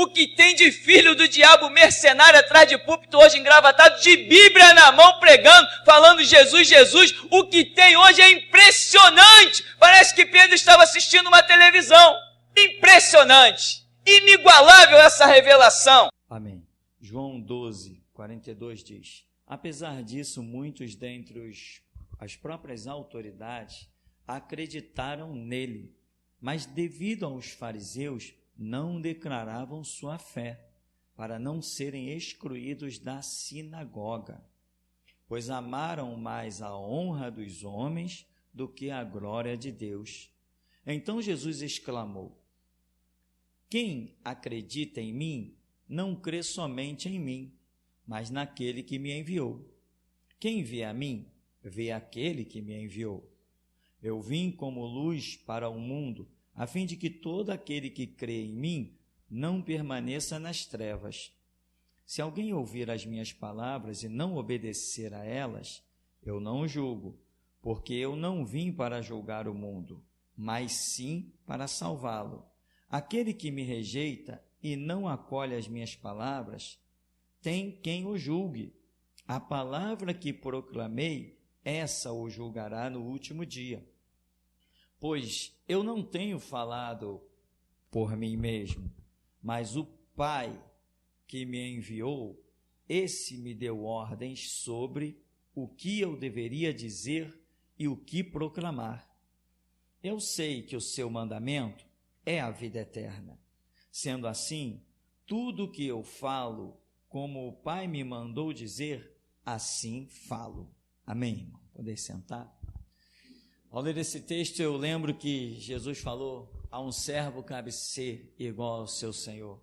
O que tem de filho do diabo mercenário atrás de púlpito hoje engravatado, de Bíblia na mão pregando, falando Jesus, Jesus, o que tem hoje é impressionante. Parece que Pedro estava assistindo uma televisão. Impressionante, inigualável essa revelação. Amém. João 12, 42 diz: apesar disso, muitos dentre as próprias autoridades acreditaram nele, mas devido aos fariseus, não declaravam sua fé, para não serem excluídos da sinagoga, pois amaram mais a honra dos homens do que a glória de Deus. Então Jesus exclamou: quem acredita em mim, não crê somente em mim, mas naquele que me enviou. Quem vê a mim, vê aquele que me enviou. Eu vim como luz para o mundo, a fim de que todo aquele que crê em mim não permaneça nas trevas. Se alguém ouvir as minhas palavras e não obedecer a elas, eu não o julgo, porque eu não vim para julgar o mundo, mas sim para salvá-lo. Aquele que me rejeita e não acolhe as minhas palavras, tem quem o julgue. A palavra que proclamei, essa o julgará no último dia. Pois eu não tenho falado por mim mesmo, mas o Pai que me enviou, esse me deu ordens sobre o que eu deveria dizer e o que proclamar. Eu sei que o seu mandamento é a vida eterna. Sendo assim, tudo o que eu falo, como o Pai me mandou dizer, assim falo. Amém, irmão? Poder sentar? Ao ler esse texto, eu lembro que Jesus falou: a um servo cabe ser igual ao seu Senhor.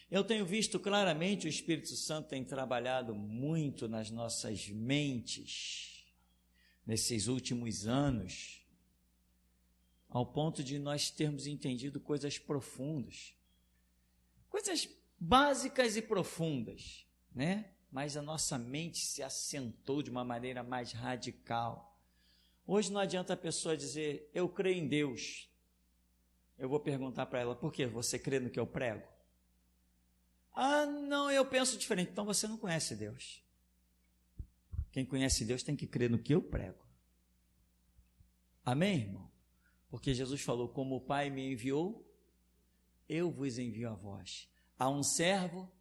Eu tenho visto claramente o Espírito Santo tem trabalhado muito nas nossas mentes, nesses últimos anos, ao ponto de nós termos entendido coisas profundas, coisas básicas e profundas, né? Mas a nossa mente se assentou de uma maneira mais radical. Hoje não adianta a pessoa dizer: eu creio em Deus. Eu vou perguntar para ela: por que você crê no que eu prego? Ah, não, eu penso diferente. Então você não conhece Deus. Quem conhece Deus tem que crer no que eu prego. Amém, irmão? Porque Jesus falou: como o Pai me enviou, eu vos envio a vós. A um servo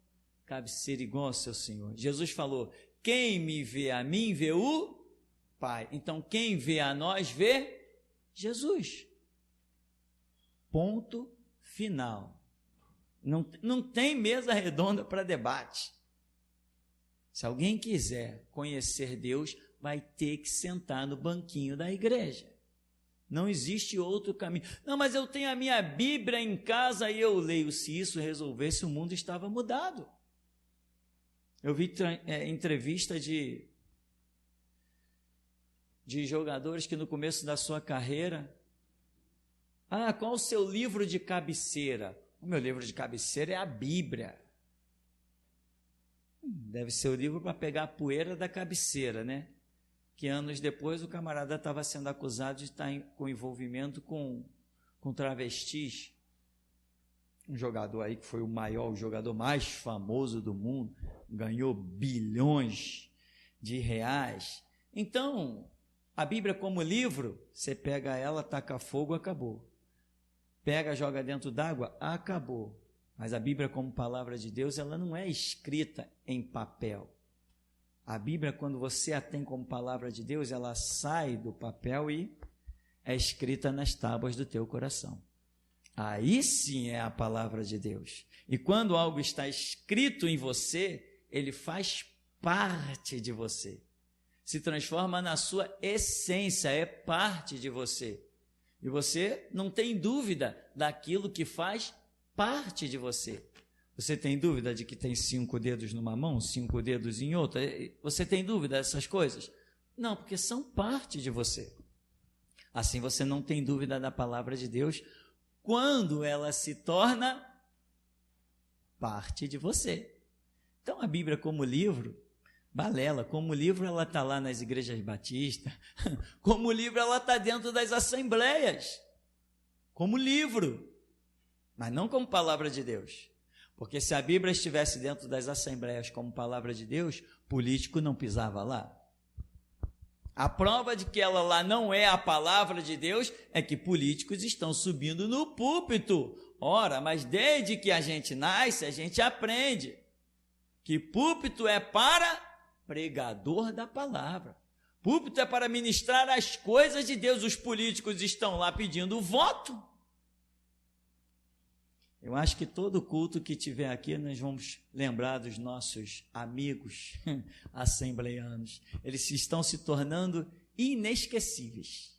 cabe ser igual ao seu Senhor. Jesus falou: quem me vê a mim, vê o Pai. Então, quem vê a nós, vê Jesus. Ponto final. Não tem mesa redonda para debate. Se alguém quiser conhecer Deus, vai ter que sentar no banquinho da igreja. Não existe outro caminho. Não, mas eu tenho a minha Bíblia em casa e eu leio. Se isso resolvesse, o mundo estava mudado. Eu vi entrevista de jogadores que no começo da sua carreira: ah, qual o seu livro de cabeceira? O meu livro de cabeceira é a Bíblia. Deve ser o livro para pegar a poeira da cabeceira, né? Que anos depois o camarada estava sendo acusado de estar com envolvimento com travestis. Um jogador aí que foi o jogador mais famoso do mundo, ganhou bilhões de reais. Então, a Bíblia como livro, você pega ela, taca fogo, acabou. Pega, joga dentro d'água, acabou. Mas a Bíblia como palavra de Deus, ela não é escrita em papel. A Bíblia, quando você a tem como palavra de Deus, ela sai do papel e é escrita nas tábuas do teu coração. Aí sim é a palavra de Deus. E quando algo está escrito em você, ele faz parte de você. Se transforma na sua essência, é parte de você. E você não tem dúvida daquilo que faz parte de você. Você tem dúvida de que tem 5 dedos numa mão, 5 dedos em outra? Você tem dúvida dessas coisas? Não, porque são parte de você. Assim você não tem dúvida da palavra de Deus quando ela se torna parte de você. Então a Bíblia como livro, balela, como livro ela está lá nas igrejas batistas, como livro ela está dentro das assembleias, como livro, mas não como palavra de Deus. Porque se a Bíblia estivesse dentro das assembleias como palavra de Deus, político não pisava lá. A prova de que ela lá não é a palavra de Deus é que políticos estão subindo no púlpito. Ora, mas desde que a gente nasce, a gente aprende que púlpito é para pregador da palavra. Púlpito é para ministrar as coisas de Deus. Os políticos estão lá pedindo voto. Eu acho que todo culto que tiver aqui, nós vamos lembrar dos nossos amigos assembleianos. Eles estão se tornando inesquecíveis.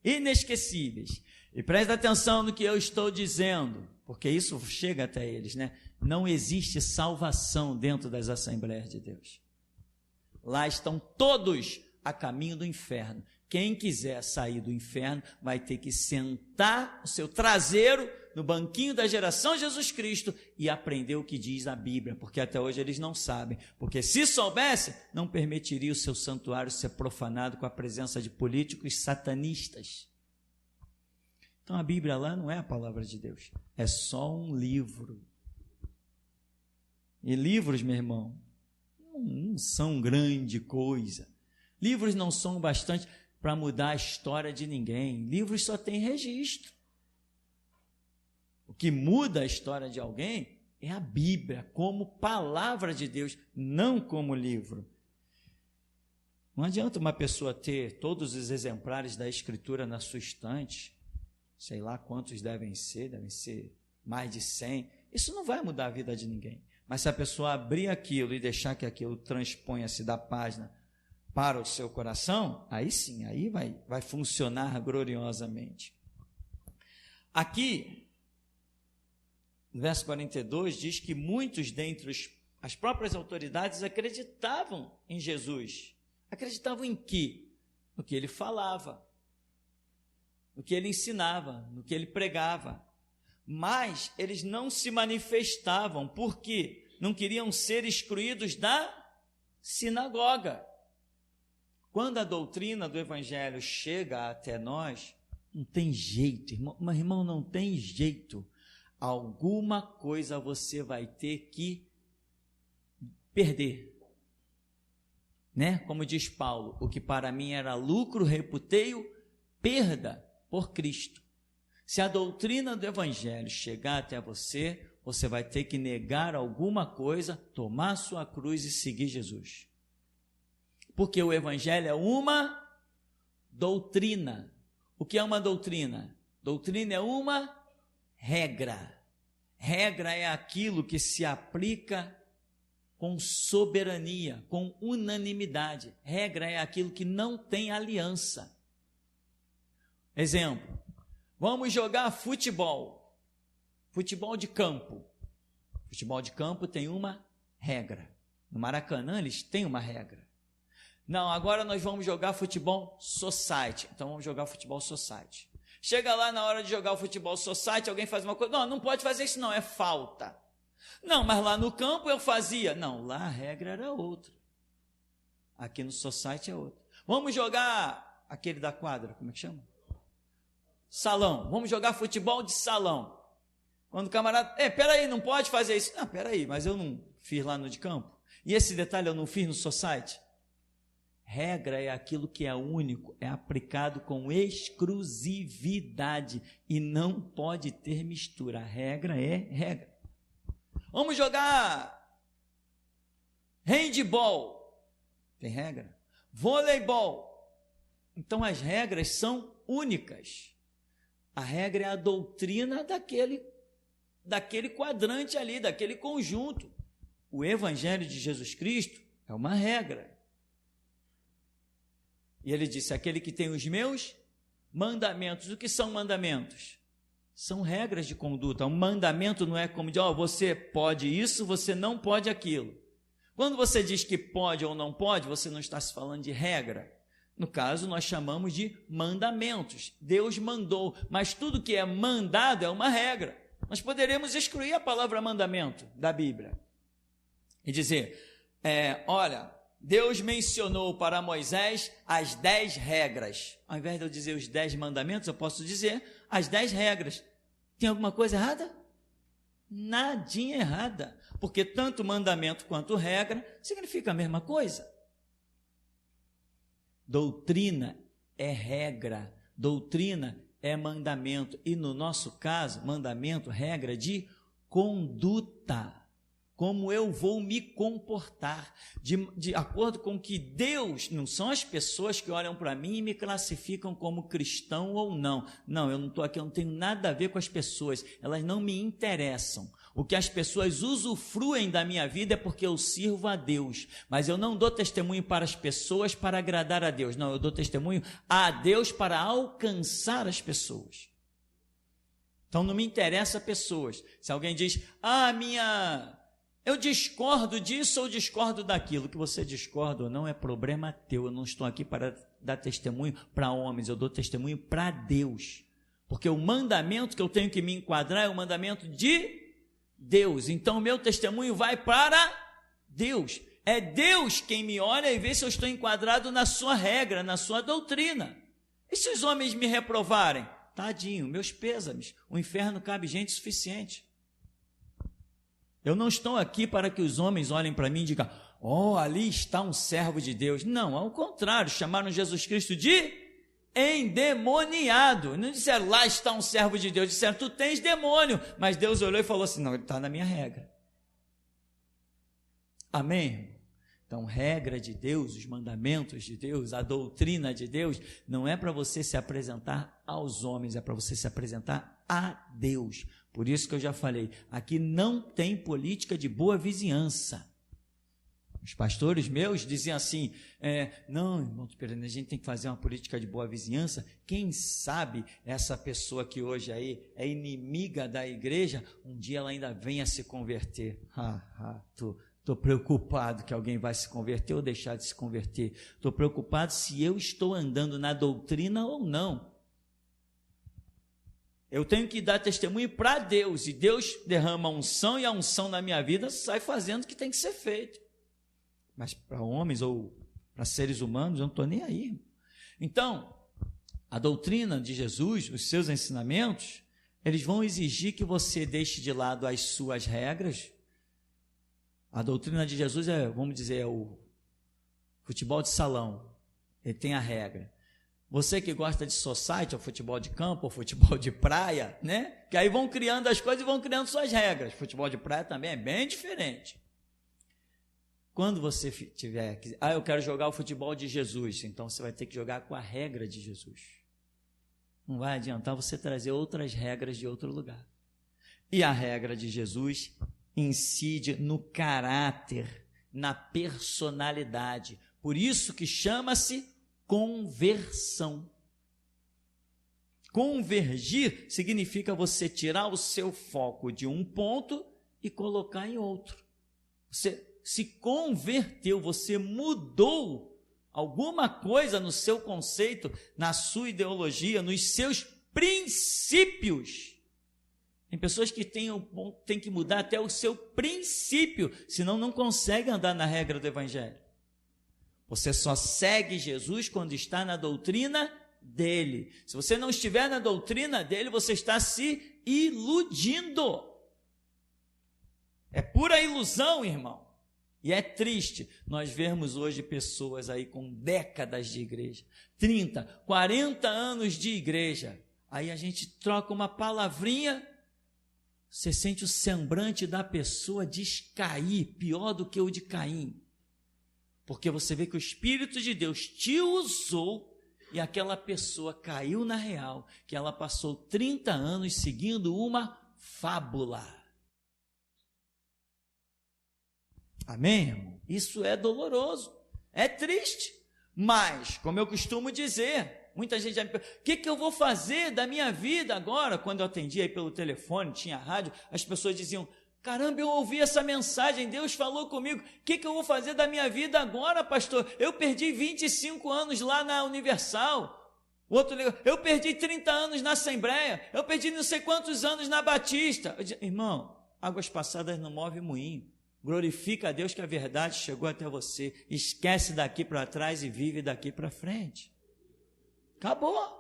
Inesquecíveis. E preste atenção no que eu estou dizendo, porque isso chega até eles, né? Não existe salvação dentro das Assembleias de Deus. Lá estão todos a caminho do inferno. Quem quiser sair do inferno vai ter que sentar o seu traseiro no banquinho da geração Jesus Cristo e aprender o que diz a Bíblia, porque até hoje eles não sabem, porque se soubesse, não permitiria o seu santuário ser profanado com a presença de políticos satanistas. Então a Bíblia lá não é a palavra de Deus, é só um livro. E livros, meu irmão, não são grande coisa. Livros não são bastante para mudar a história de ninguém. Livros só têm registro. O que muda a história de alguém é a Bíblia, como palavra de Deus, não como livro. Não adianta uma pessoa ter todos os exemplares da Escritura na sua estante, sei lá quantos devem ser mais de 100. Isso não vai mudar a vida de ninguém. Mas se a pessoa abrir aquilo e deixar que aquilo transponha-se da página para o seu coração, aí sim, aí vai funcionar gloriosamente. Aqui, no verso 42, diz que muitos dentre as próprias autoridades acreditavam em Jesus. Acreditavam em quê? No que ele falava, no que ele ensinava, no que ele pregava. Mas eles não se manifestavam, porque não queriam ser excluídos da sinagoga. Quando a doutrina do Evangelho chega até nós, não tem jeito, irmão, mas irmão, não tem jeito. Alguma coisa você vai ter que perder. Né? Como diz Paulo, o que para mim era lucro, reputei-o perda por Cristo. Se a doutrina do Evangelho chegar até você, você vai ter que negar alguma coisa, tomar sua cruz e seguir Jesus. Porque o Evangelho é uma doutrina. O que é uma doutrina? Doutrina é uma regra. Regra é aquilo que se aplica com soberania, com unanimidade. Regra é aquilo que não tem aliança. Exemplo, vamos jogar futebol. Futebol de campo. Futebol de campo tem uma regra. No Maracanã eles têm uma regra. Não, agora nós vamos jogar futebol society. Então vamos jogar futebol society. Chega lá na hora de jogar o futebol society, alguém faz uma coisa. Não, não pode fazer isso não, é falta. Não, mas lá no campo eu fazia. Não, lá a regra era outra. Aqui no society é outra. Vamos jogar aquele da quadra, como é que chama? Salão. Vamos jogar futebol de salão. Quando o camarada, peraí, não pode fazer isso. Não, peraí, mas eu não fiz lá no de campo. E esse detalhe eu não fiz no society. Regra é aquilo que é único, é aplicado com exclusividade e não pode ter mistura. A regra é regra. Vamos jogar handball. Tem regra? Voleibol. Então as regras são únicas. A regra é a doutrina daquele quadrante ali, daquele conjunto. O Evangelho de Jesus Cristo é uma regra. E ele disse, aquele que tem os meus mandamentos. O que são mandamentos? São regras de conduta. Um mandamento não é como de, você pode isso, você não pode aquilo. Quando você diz que pode ou não pode, você não está se falando de regra. No caso, nós chamamos de mandamentos. Deus mandou, mas tudo que é mandado é uma regra. Nós poderemos excluir a palavra mandamento da Bíblia e dizer, olha, Deus mencionou para Moisés as 10 regras. Ao invés de eu dizer os 10 mandamentos, eu posso dizer as 10 regras. Tem alguma coisa errada? nadinha errada, porque tanto mandamento quanto regra significa a mesma coisa. Doutrina é regra, doutrina é mandamento, e no nosso caso, mandamento, regra de conduta. Como eu vou me comportar, de acordo com que Deus, não são as pessoas que olham para mim e me classificam como cristão ou não. Não, eu não estou aqui, eu não tenho nada a ver com as pessoas, elas não me interessam. O que as pessoas usufruem da minha vida é porque eu sirvo a Deus, mas eu não dou testemunho para as pessoas para agradar a Deus, não, eu dou testemunho a Deus para alcançar as pessoas. Então não me interessa pessoas. Se alguém diz, eu discordo disso ou discordo daquilo, que você discorda ou não é problema teu, eu não estou aqui para dar testemunho para homens, eu dou testemunho para Deus, porque o mandamento que eu tenho que me enquadrar é o mandamento de Deus, então o meu testemunho vai para Deus, é Deus quem me olha e vê se eu estou enquadrado na sua regra, na sua doutrina. E se os homens me reprovarem? Tadinho, meus pêsames, o inferno cabe gente suficiente. Eu não estou aqui para que os homens olhem para mim e digam, ali está um servo de Deus. Não, ao contrário, chamaram Jesus Cristo de endemoniado. Não disseram, lá está um servo de Deus. Disseram, tu tens demônio. Mas Deus olhou e falou assim, não, ele está na minha regra. Amém? Então, regra de Deus, os mandamentos de Deus, a doutrina de Deus, não é para você se apresentar aos homens, é para você se apresentar a Deus. Por isso que eu já falei, aqui não tem política de boa vizinhança. Os pastores meus diziam assim, não, irmão Perene, a gente tem que fazer uma política de boa vizinhança. Quem sabe essa pessoa que hoje aí é inimiga da igreja, um dia ela ainda venha se converter. Estou preocupado que alguém vai se converter ou deixar de se converter. Estou preocupado se eu estou andando na doutrina ou não. Eu tenho que dar testemunho para Deus, e Deus derrama a unção, e a unção na minha vida sai fazendo o que tem que ser feito. Mas para homens ou para seres humanos, eu não estou nem aí. Então, a doutrina de Jesus, os seus ensinamentos, eles vão exigir que você deixe de lado as suas regras. A doutrina de Jesus vamos dizer, o futebol de salão, ele tem a regra. Você que gosta de society, ou futebol de campo, ou futebol de praia, né? Que aí vão criando as coisas e vão criando suas regras. Futebol de praia também é bem diferente. Quando você tiver, eu quero jogar o futebol de Jesus, então você vai ter que jogar com a regra de Jesus. Não vai adiantar você trazer outras regras de outro lugar. E a regra de Jesus incide no caráter, na personalidade. Por isso que chama-se conversão. Convergir significa você tirar o seu foco de um ponto e colocar em outro. Você se converteu, você mudou alguma coisa no seu conceito, na sua ideologia, nos seus princípios. Tem pessoas que têm que mudar até o seu princípio, senão não conseguem andar na regra do Evangelho. Você só segue Jesus quando está na doutrina dele. Se você não estiver na doutrina dele, você está se iludindo. É pura ilusão, irmão. E é triste nós vermos hoje pessoas aí com décadas de igreja, 30, 40 anos de igreja. Aí a gente troca uma palavrinha, você sente o semblante da pessoa descair, pior do que o de Caim. Porque você vê que o Espírito de Deus te usou e aquela pessoa caiu na real, que ela passou 30 anos seguindo uma fábula. Amém, irmão? Isso é doloroso, é triste, mas, como eu costumo dizer, muita gente já me pergunta, o que eu vou fazer da minha vida agora? Quando eu atendia aí pelo telefone, tinha rádio, as pessoas diziam, caramba, eu ouvi essa mensagem, Deus falou comigo, o que eu vou fazer da minha vida agora, pastor? Eu perdi 25 anos lá na Universal, eu perdi 30 anos na Assembleia, eu perdi não sei quantos anos na Batista. Irmão, águas passadas não movem moinho, glorifica a Deus que a verdade chegou até você, esquece daqui para trás e vive daqui para frente. Acabou.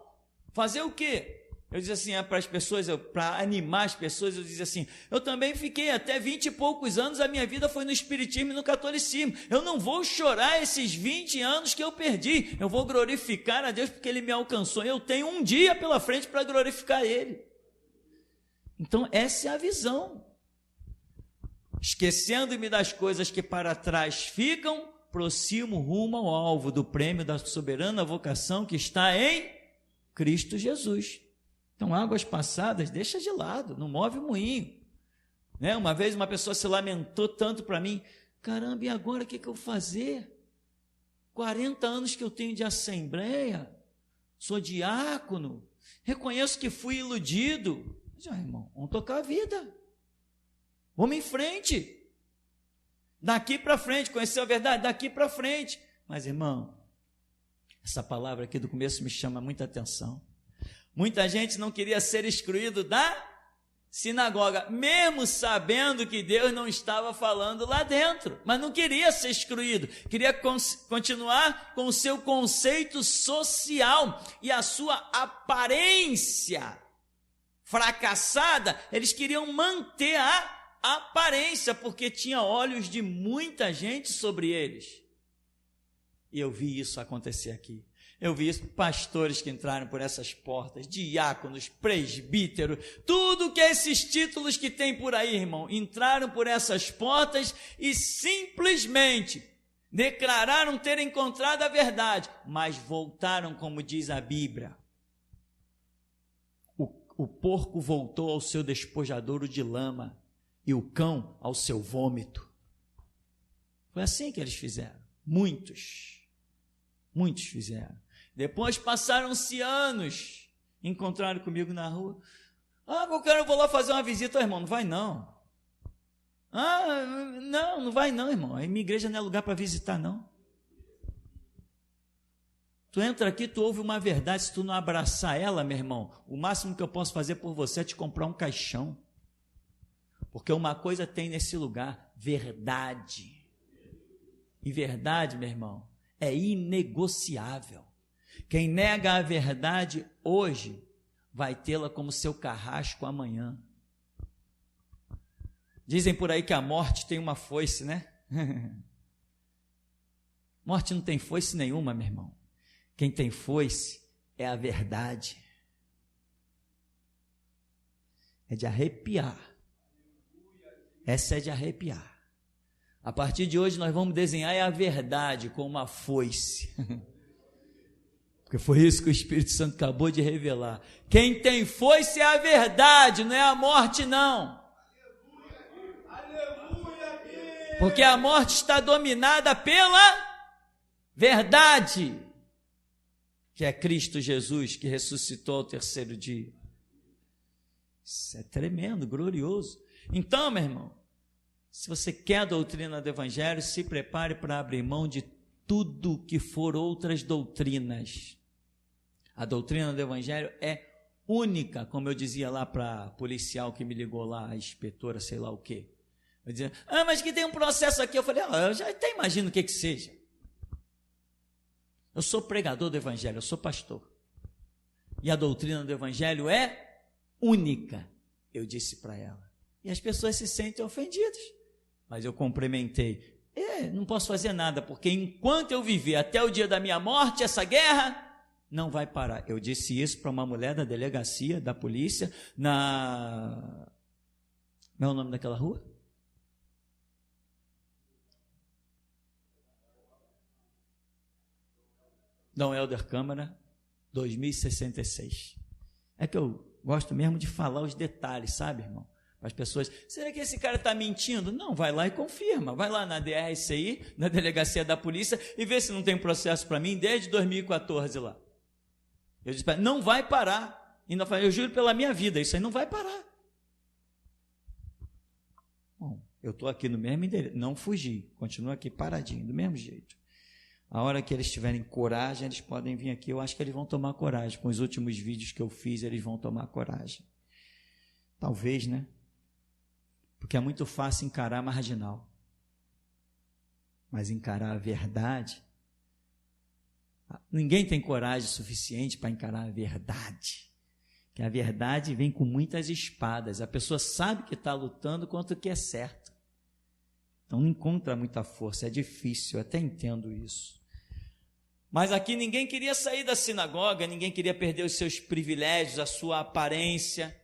Fazer o quê? Eu dizia assim para as pessoas, para animar as pessoas, eu dizia assim, eu também fiquei até 20 e poucos anos, a minha vida foi no espiritismo e no catolicismo, eu não vou chorar esses 20 anos que eu perdi, eu vou glorificar a Deus porque Ele me alcançou, eu tenho um dia pela frente para glorificar Ele. Então essa é a visão. Esquecendo-me das coisas que para trás ficam, prossimo rumo ao alvo do prêmio da soberana vocação que está em Cristo Jesus. Então, águas passadas, deixa de lado, não move o moinho. Né? Uma vez uma pessoa se lamentou tanto para mim, caramba, e agora o que eu vou fazer? 40 anos que eu tenho de assembleia, sou diácono, reconheço que fui iludido. Mas, irmão, vamos tocar a vida, vamos em frente, daqui para frente, conheceu a verdade? Daqui para frente. Mas, irmão, essa palavra aqui do começo me chama muita atenção. Muita gente não queria ser excluído da sinagoga, mesmo sabendo que Deus não estava falando lá dentro, mas não queria ser excluído, queria continuar com o seu conceito social e a sua aparência fracassada. Eles queriam manter a aparência, porque tinha olhos de muita gente sobre eles. E eu vi isso acontecer aqui. Eu vi isso, pastores que entraram por essas portas, diáconos, presbíteros, tudo que esses títulos que tem por aí, irmão, entraram por essas portas e simplesmente declararam ter encontrado a verdade, mas voltaram, como diz a Bíblia. O porco voltou ao seu despojadouro de lama e o cão ao seu vômito. Foi assim que eles fizeram. Muitos fizeram. Depois passaram-se anos, encontraram comigo na rua. Eu vou lá fazer uma visita. Irmão, não vai não. Não vai não, irmão. A minha igreja não é lugar para visitar, não. Tu entra aqui, tu ouve uma verdade, se tu não abraçar ela, meu irmão, o máximo que eu posso fazer por você é te comprar um caixão. Porque uma coisa tem nesse lugar, verdade. E verdade, meu irmão, é inegociável. Quem nega a verdade hoje, vai tê-la como seu carrasco amanhã. Dizem por aí que a morte tem uma foice, né? Morte não tem foice nenhuma, meu irmão. Quem tem foice é a verdade. É de arrepiar. Essa é de arrepiar. A partir de hoje nós vamos desenhar a verdade com uma foice. Porque foi isso que o Espírito Santo acabou de revelar. Quem tem foice é a verdade, não é a morte, não. Porque a morte está dominada pela verdade, que é Cristo Jesus, que ressuscitou ao terceiro dia. Isso é tremendo, glorioso. Então, meu irmão, se você quer a doutrina do Evangelho, se prepare para abrir mão de tudo que for outras doutrinas. A doutrina do Evangelho é única, como eu dizia lá para a policial que me ligou lá, a inspetora, sei lá o quê. Eu dizia, mas que tem um processo aqui. Eu falei, eu já até imagino o que seja. Eu sou pregador do Evangelho, eu sou pastor. E a doutrina do Evangelho é única, eu disse para ela. E as pessoas se sentem ofendidas. Mas eu complementei. Não posso fazer nada, porque enquanto eu viver até o dia da minha morte, essa guerra não vai parar. Eu disse isso para uma mulher da delegacia, da polícia, Como é o nome daquela rua? Dom Helder Câmara, 2066. É que eu gosto mesmo de falar os detalhes, sabe, irmão? As pessoas, será que esse cara está mentindo? Não, vai lá e confirma. Vai lá na DRCI, na delegacia da polícia, e vê se não tem processo para mim desde 2014 lá. Eu disse, não vai parar. Ainda falei, eu juro pela minha vida, isso aí não vai parar. Bom, eu estou aqui no mesmo endereço, não fugi, continuo aqui paradinho, do mesmo jeito. A hora que eles tiverem coragem, eles podem vir aqui. Eu acho que eles vão tomar coragem. Com os últimos vídeos que eu fiz, eles vão tomar coragem. Talvez, né? Porque é muito fácil encarar marginal. Mas encarar a verdade, ninguém tem coragem suficiente para encarar a verdade. Que a verdade vem com muitas espadas. A pessoa sabe que está lutando contra o que é certo. Então não encontra muita força, é difícil, eu até entendo isso. Mas aqui ninguém queria sair da sinagoga, ninguém queria perder os seus privilégios, a sua aparência.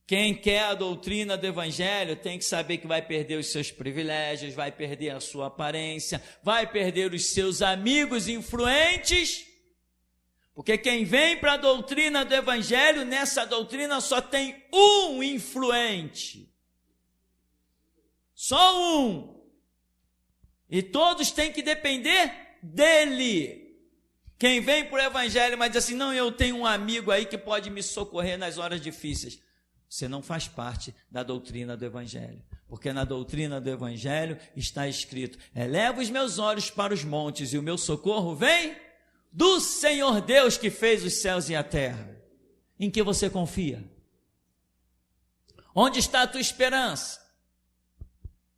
Quem quer a doutrina do Evangelho tem que saber que vai perder os seus privilégios, vai perder a sua aparência, vai perder os seus amigos influentes, porque quem vem para a doutrina do Evangelho, nessa doutrina só tem um influente, só um, e todos têm que depender dele. Quem vem para o Evangelho, mas diz assim, não, eu tenho um amigo aí que pode me socorrer nas horas difíceis. Você não faz parte da doutrina do Evangelho, porque na doutrina do Evangelho está escrito, eleva os meus olhos para os montes e o meu socorro vem do Senhor Deus que fez os céus e a terra. Em que você confia? Onde está a tua esperança?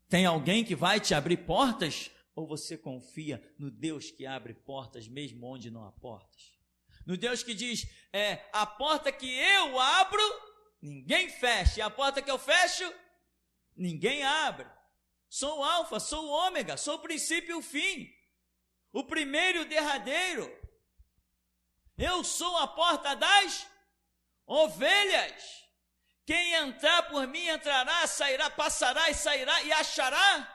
Tem alguém que vai te abrir portas? Ou você confia no Deus que abre portas mesmo onde não há portas? No Deus que diz, a porta que eu abro, ninguém fecha, e a porta que eu fecho, ninguém abre. Sou o alfa, sou o ômega, sou o princípio e o fim, o primeiro e o derradeiro. Eu sou a porta das ovelhas. Quem entrar por mim entrará, sairá, passará e sairá e achará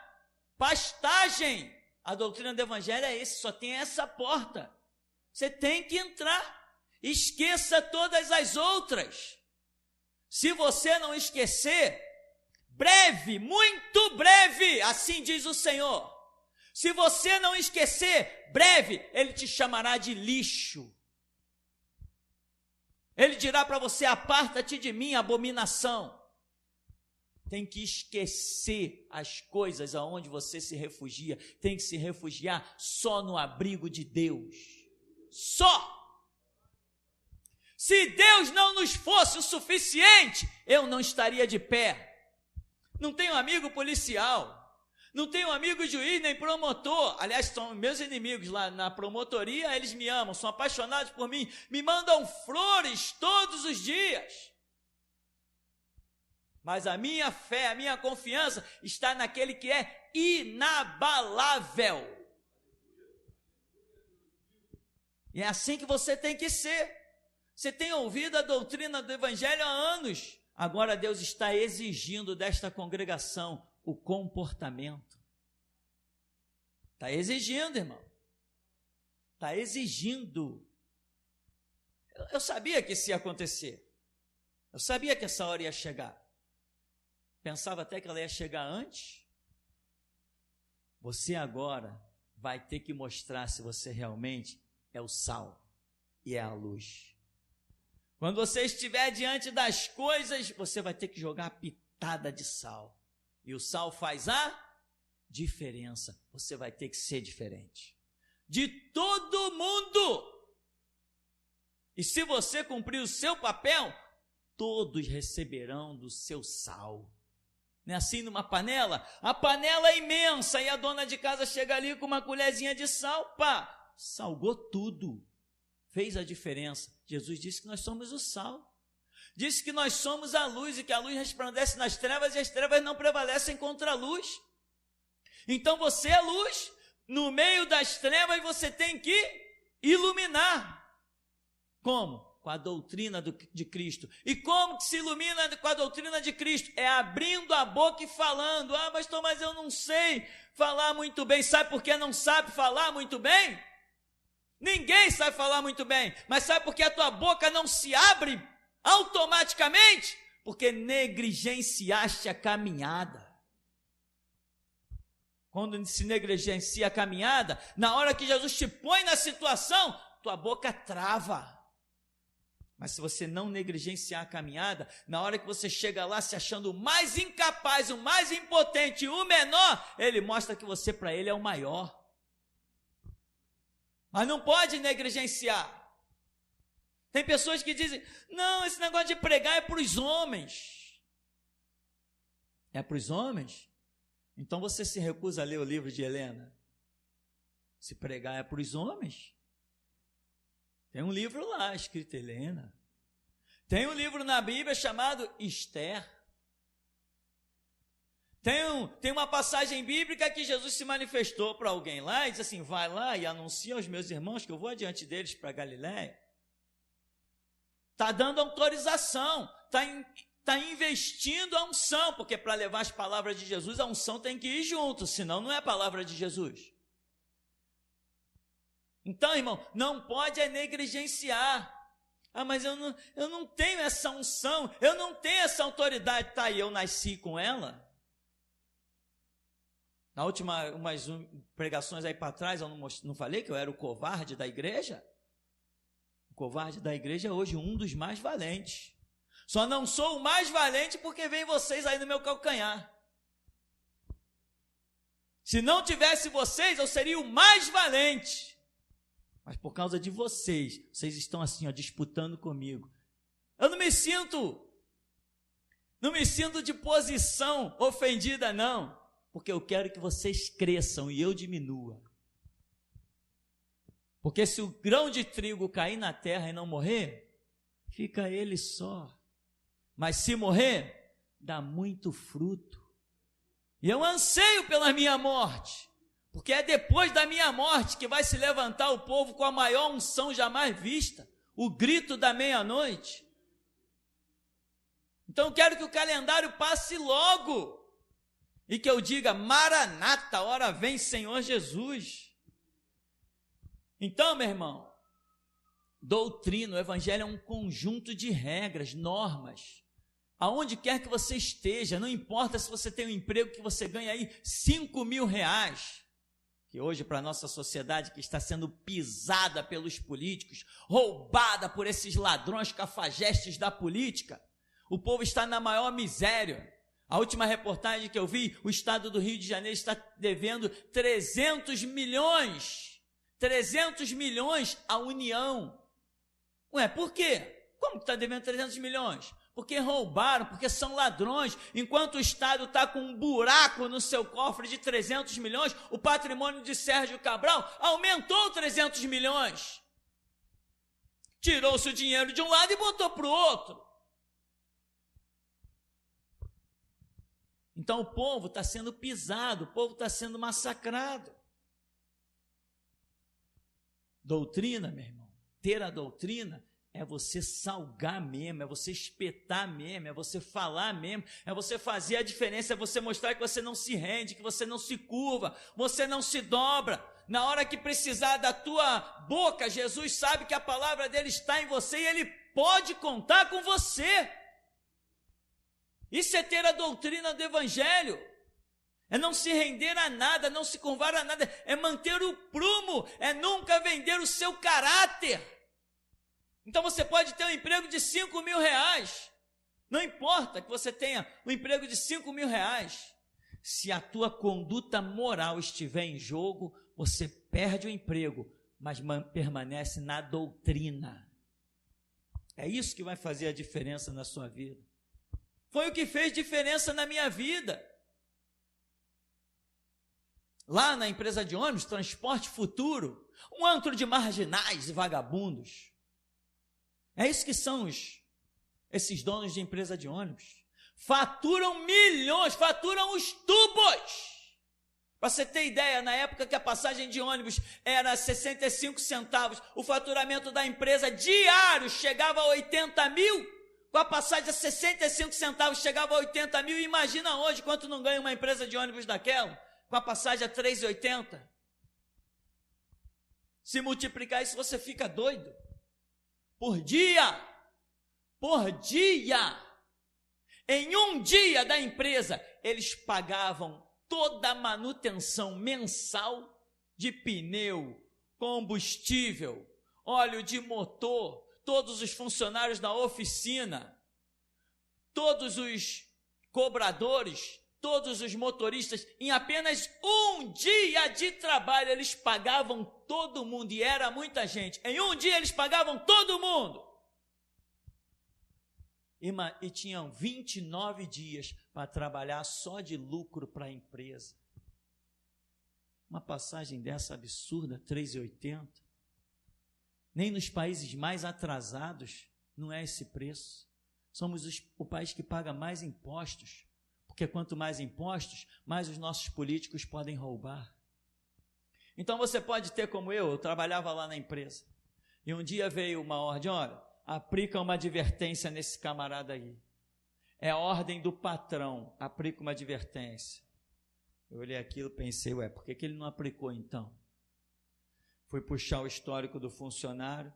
pastagem. A doutrina do Evangelho é esse, só tem essa porta. Você tem que entrar, esqueça todas as outras. Se você não esquecer, breve, muito breve, assim diz o Senhor. Se você não esquecer, breve, Ele te chamará de lixo. Ele dirá para você, aparta-te de mim, abominação. Tem que esquecer as coisas aonde você se refugia. Tem que se refugiar só no abrigo de Deus. Só. Se Deus não nos fosse o suficiente, eu não estaria de pé. Não tenho amigo policial, não tenho amigo juiz nem promotor. Aliás, são meus inimigos lá na promotoria, eles me amam, são apaixonados por mim, me mandam flores todos os dias. Mas a minha fé, a minha confiança está naquele que é inabalável. E é assim que você tem que ser. Você tem ouvido a doutrina do Evangelho há anos. Agora Deus está exigindo desta congregação o comportamento. Está exigindo, irmão. Está exigindo. Eu sabia que isso ia acontecer. Eu sabia que essa hora ia chegar. Pensava até que ela ia chegar antes. Você agora vai ter que mostrar se você realmente é o sal e é a luz. Quando você estiver diante das coisas, você vai ter que jogar a pitada de sal. E o sal faz a diferença. Você vai ter que ser diferente de todo mundo. E se você cumprir o seu papel, todos receberão do seu sal. Não é assim numa panela? A panela é imensa e a dona de casa chega ali com uma colherzinha de sal, pá, salgou tudo. Fez a diferença. Jesus disse que nós somos o sal. Disse que nós somos a luz e que a luz resplandece nas trevas e as trevas não prevalecem contra a luz. Então você é luz. No meio das trevas você tem que iluminar. Como? Com a doutrina de Cristo. E como que se ilumina com a doutrina de Cristo? É abrindo a boca e falando. Pastor, mas eu não sei falar muito bem. Sabe por que não sabe falar muito bem? Ninguém sabe falar muito bem, mas sabe por que a tua boca não se abre automaticamente? Porque negligenciaste a caminhada. Quando se negligencia a caminhada, na hora que Jesus te põe na situação, tua boca trava. Mas se você não negligenciar a caminhada, na hora que você chega lá se achando o mais incapaz, o mais impotente, o menor, ele mostra que você para ele é o maior. Mas não pode negligenciar. Tem pessoas que dizem, não, esse negócio de pregar é para os homens. É para os homens? Então você se recusa a ler o livro de Helena. Se pregar é para os homens. Tem um livro lá escrito Helena. Tem um livro na Bíblia chamado Esther. Tem uma passagem bíblica que Jesus se manifestou para alguém lá e disse assim: vai lá e anuncia aos meus irmãos que eu vou adiante deles para Galiléia. Está dando autorização, está investindo a unção, porque para levar as palavras de Jesus, a unção tem que ir junto, senão não é a palavra de Jesus. Então, irmão, não pode negligenciar. Ah, mas eu não tenho essa unção, eu não tenho essa autoridade. Tá, e eu nasci com ela? Na última, umas pregações aí para trás, eu não falei que eu era o covarde da igreja? O covarde da igreja é hoje um dos mais valentes. Só não sou o mais valente porque vem vocês aí no meu calcanhar. Se não tivesse vocês, eu seria o mais valente. Mas por causa de vocês estão assim, ó, disputando comigo. Eu não me sinto de posição ofendida, não. Porque eu quero que vocês cresçam e eu diminua. Porque se o grão de trigo cair na terra e não morrer, fica ele só. Mas se morrer, dá muito fruto. E eu anseio pela minha morte, porque é depois da minha morte que vai se levantar o povo com a maior unção jamais vista, o grito da meia-noite. Então eu quero que o calendário passe logo, e que eu diga: Maranata, hora vem Senhor Jesus. Então, meu irmão, doutrina, o evangelho é um conjunto de regras, normas. Aonde quer que você esteja, não importa se você tem um emprego que você ganha aí 5 mil reais, que hoje para a nossa sociedade que está sendo pisada pelos políticos, roubada por esses ladrões cafajestes da política, o povo está na maior miséria. A última reportagem que eu vi, o estado do Rio de Janeiro está devendo 300 milhões à União. Ué, por quê? Como que está devendo 300 milhões? Porque roubaram, porque são ladrões. Enquanto o Estado está com um buraco no seu cofre de 300 milhões, o patrimônio de Sérgio Cabral aumentou 300 milhões. Tirou-se o dinheiro de um lado e botou para o outro. Então o povo está sendo pisado, o povo está sendo massacrado. Doutrina, meu irmão, ter a doutrina é você salgar mesmo, é você espetar mesmo, é você falar mesmo, é você fazer a diferença, é você mostrar que você não se rende, que você não se curva, você não se dobra. Na hora que precisar da tua boca, Jesus sabe que a palavra dele está em você e ele pode contar com você. Isso é ter a doutrina do evangelho. É não se render a nada, não se curvar a nada, é manter o prumo, é nunca vender o seu caráter. Então você pode ter um emprego de 5 mil reais, não importa que você tenha um emprego de 5 mil reais, se a tua conduta moral estiver em jogo, você perde o emprego, mas permanece na doutrina. É isso que vai fazer a diferença na sua vida. Foi o que fez diferença na minha vida. Lá na empresa de ônibus, Transporte Futuro, um antro de marginais e vagabundos. É isso que são esses donos de empresa de ônibus. Faturam milhões, faturam os tubos. Para você ter ideia, na época que a passagem de ônibus era 65 centavos, o faturamento da empresa diário chegava a 80 mil. Com a passagem a 65 centavos chegava a 80 mil. Imagina hoje quanto não ganha uma empresa de ônibus daquela, com a passagem a 3,80. Se multiplicar isso, você fica doido. Por dia, em um dia da empresa, eles pagavam toda a manutenção mensal de pneu, combustível, óleo de motor, todos os funcionários da oficina, todos os cobradores, todos os motoristas, em apenas um dia de trabalho, eles pagavam todo mundo, e era muita gente. Em um dia eles pagavam todo mundo. E tinham 29 dias para trabalhar só de lucro para a empresa. Uma passagem dessa absurda, 3,80. Nem nos países mais atrasados Não é esse preço. Somos o país que paga mais impostos, porque quanto mais impostos, mais os nossos políticos podem roubar. Então você pode ter como eu trabalhava lá na empresa, e um dia veio uma ordem, olha, aplica uma advertência nesse camarada aí. É a ordem do patrão, aplica uma advertência. Eu olhei aquilo e pensei, por que ele não aplicou então? Fui puxar o histórico do funcionário.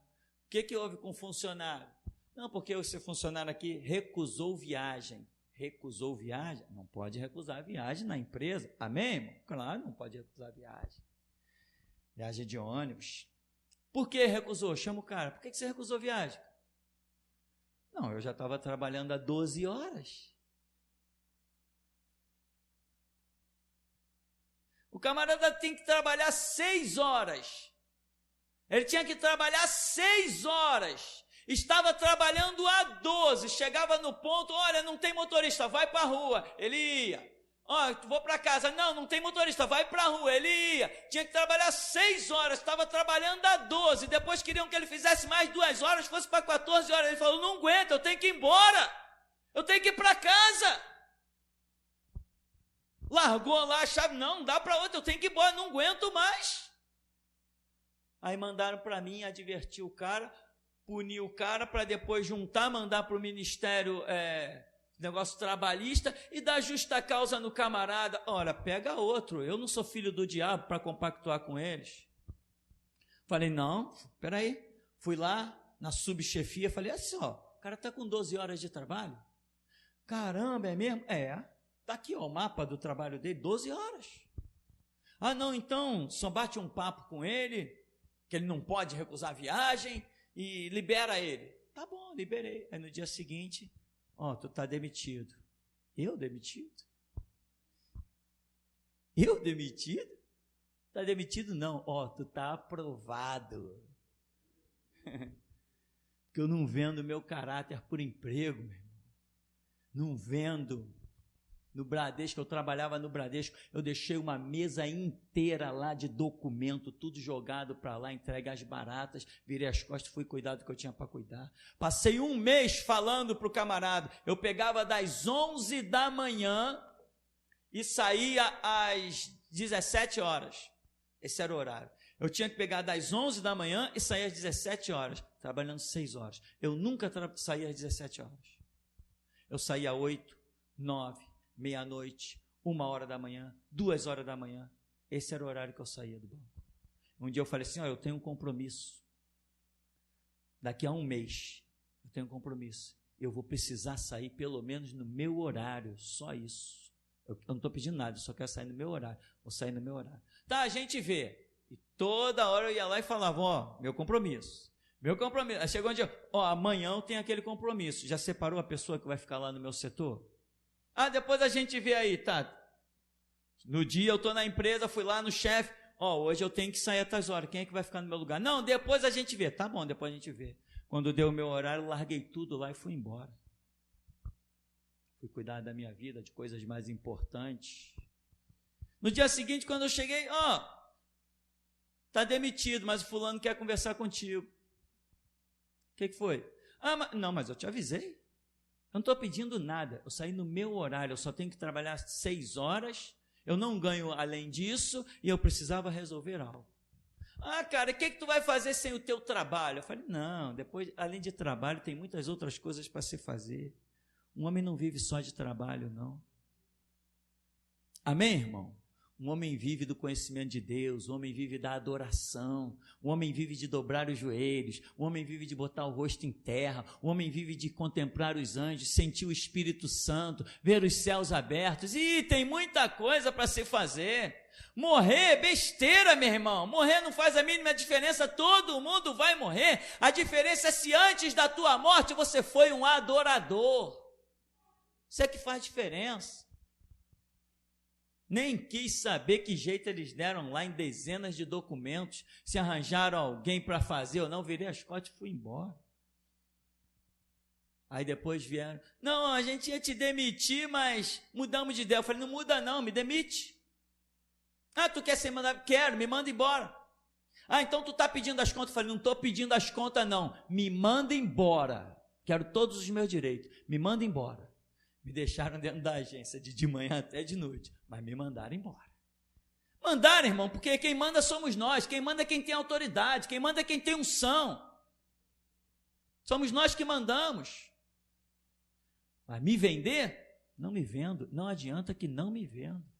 O que houve com o funcionário? Não, porque esse funcionário aqui recusou viagem. Recusou viagem? Não pode recusar viagem na empresa. Amém, irmão? Claro, não pode recusar viagem. Viagem de ônibus. Por que recusou? Chama o cara. Por que você recusou viagem? Não, eu já estava trabalhando há 12 horas. O camarada tem que trabalhar 6 horas. Ele tinha que trabalhar 6 horas. Estava trabalhando há 12. Chegava no ponto, olha, não tem motorista, vai para a rua. Ele ia. Vou para casa. Não tem motorista, vai para a rua. Ele ia. Tinha que trabalhar 6 horas, estava trabalhando há 12. Depois queriam que ele fizesse mais 2 horas, fosse para 14 horas. Ele falou, não aguento, eu tenho que ir embora. Eu tenho que ir para casa. Largou lá a chave, não dá para outra, eu tenho que ir embora, não aguento mais. Aí mandaram para mim advertir o cara, punir o cara para depois juntar, mandar para o ministério negócio trabalhista e dar justa causa no camarada. Ora, pega outro, eu não sou filho do diabo para compactuar com eles. Falei, não, peraí. Fui lá na subchefia, falei assim, o cara está com 12 horas de trabalho. Caramba, é mesmo? Está aqui o mapa do trabalho dele, 12 horas. Não, então só bate um papo com ele, que ele não pode recusar a viagem e libera ele. Tá bom, liberei. Aí no dia seguinte, tu está demitido. Eu demitido? Eu demitido? Está demitido não, tu está aprovado. Porque eu não vendo meu caráter por emprego, meu irmão. Não vendo. No Bradesco, eu trabalhava no Bradesco, eu deixei uma mesa inteira lá de documento, tudo jogado para lá, entregue às baratas, virei as costas, fui cuidar do que eu tinha para cuidar. Passei 1 mês falando para o camarada, eu pegava das 11 da manhã e saía às 17 horas. Esse era o horário. Eu tinha que pegar das 11 da manhã e sair às 17 horas, trabalhando 6 horas. Eu nunca saía às 17 horas. Eu saía às 8, 9, meia-noite, 1h da manhã, 2h da manhã. Esse era o horário que eu saía do banco. Um dia eu falei assim, eu tenho um compromisso. Daqui a 1 mês, eu tenho um compromisso. Eu vou precisar sair pelo menos no meu horário, só isso. Eu não estou pedindo nada, eu só quero sair no meu horário. Vou sair no meu horário. Tá, a gente vê. E toda hora eu ia lá e falava, meu compromisso. Meu compromisso. Aí chegou um dia, amanhã eu tenho aquele compromisso. Já separou a pessoa que vai ficar lá no meu setor? Depois a gente vê aí, tá? No dia eu estou na empresa, fui lá no chefe, hoje eu tenho que sair a tais horas, quem é que vai ficar no meu lugar? Não, depois a gente vê. Tá bom, depois a gente vê. Quando deu o meu horário, larguei tudo lá e fui embora. Fui cuidar da minha vida, de coisas mais importantes. No dia seguinte, quando eu cheguei, tá demitido, mas o fulano quer conversar contigo. O que foi? Mas eu te avisei. Eu não estou pedindo nada, eu saí no meu horário, eu só tenho que trabalhar 6 horas, eu não ganho além disso, e eu precisava resolver algo. Cara, o que tu vai fazer sem o teu trabalho? Eu falei, não, depois, além de trabalho, tem muitas outras coisas para se fazer. Um homem não vive só de trabalho, não. Amém, irmão? Um homem vive do conhecimento de Deus, um homem vive da adoração, um homem vive de dobrar os joelhos, um homem vive de botar o rosto em terra, um homem vive de contemplar os anjos, sentir o Espírito Santo, ver os céus abertos, tem muita coisa para se fazer. Morrer é besteira, meu irmão, morrer não faz a mínima diferença, todo mundo vai morrer, a diferença é se antes da tua morte você foi um adorador, isso é que faz diferença. Nem quis saber que jeito eles deram lá em dezenas de documentos, se arranjaram alguém para fazer ou não, virei as costas e fui embora. Aí depois vieram, não, a gente ia te demitir, mas mudamos de ideia. Eu falei, não muda não, me demite. Tu quer ser mandado? Quero, me manda embora. Então tu está pedindo as contas? Eu falei, não estou pedindo as contas não, me manda embora. quero todos os meus direitos, me manda embora. Me deixaram dentro da agência de manhã até de noite, mas me mandaram embora. Mandaram, irmão, porque quem manda somos nós, quem manda é quem tem autoridade, quem manda é quem tem unção. Somos nós que mandamos. Mas me vender? Não me vendo, não adianta que não me vendo.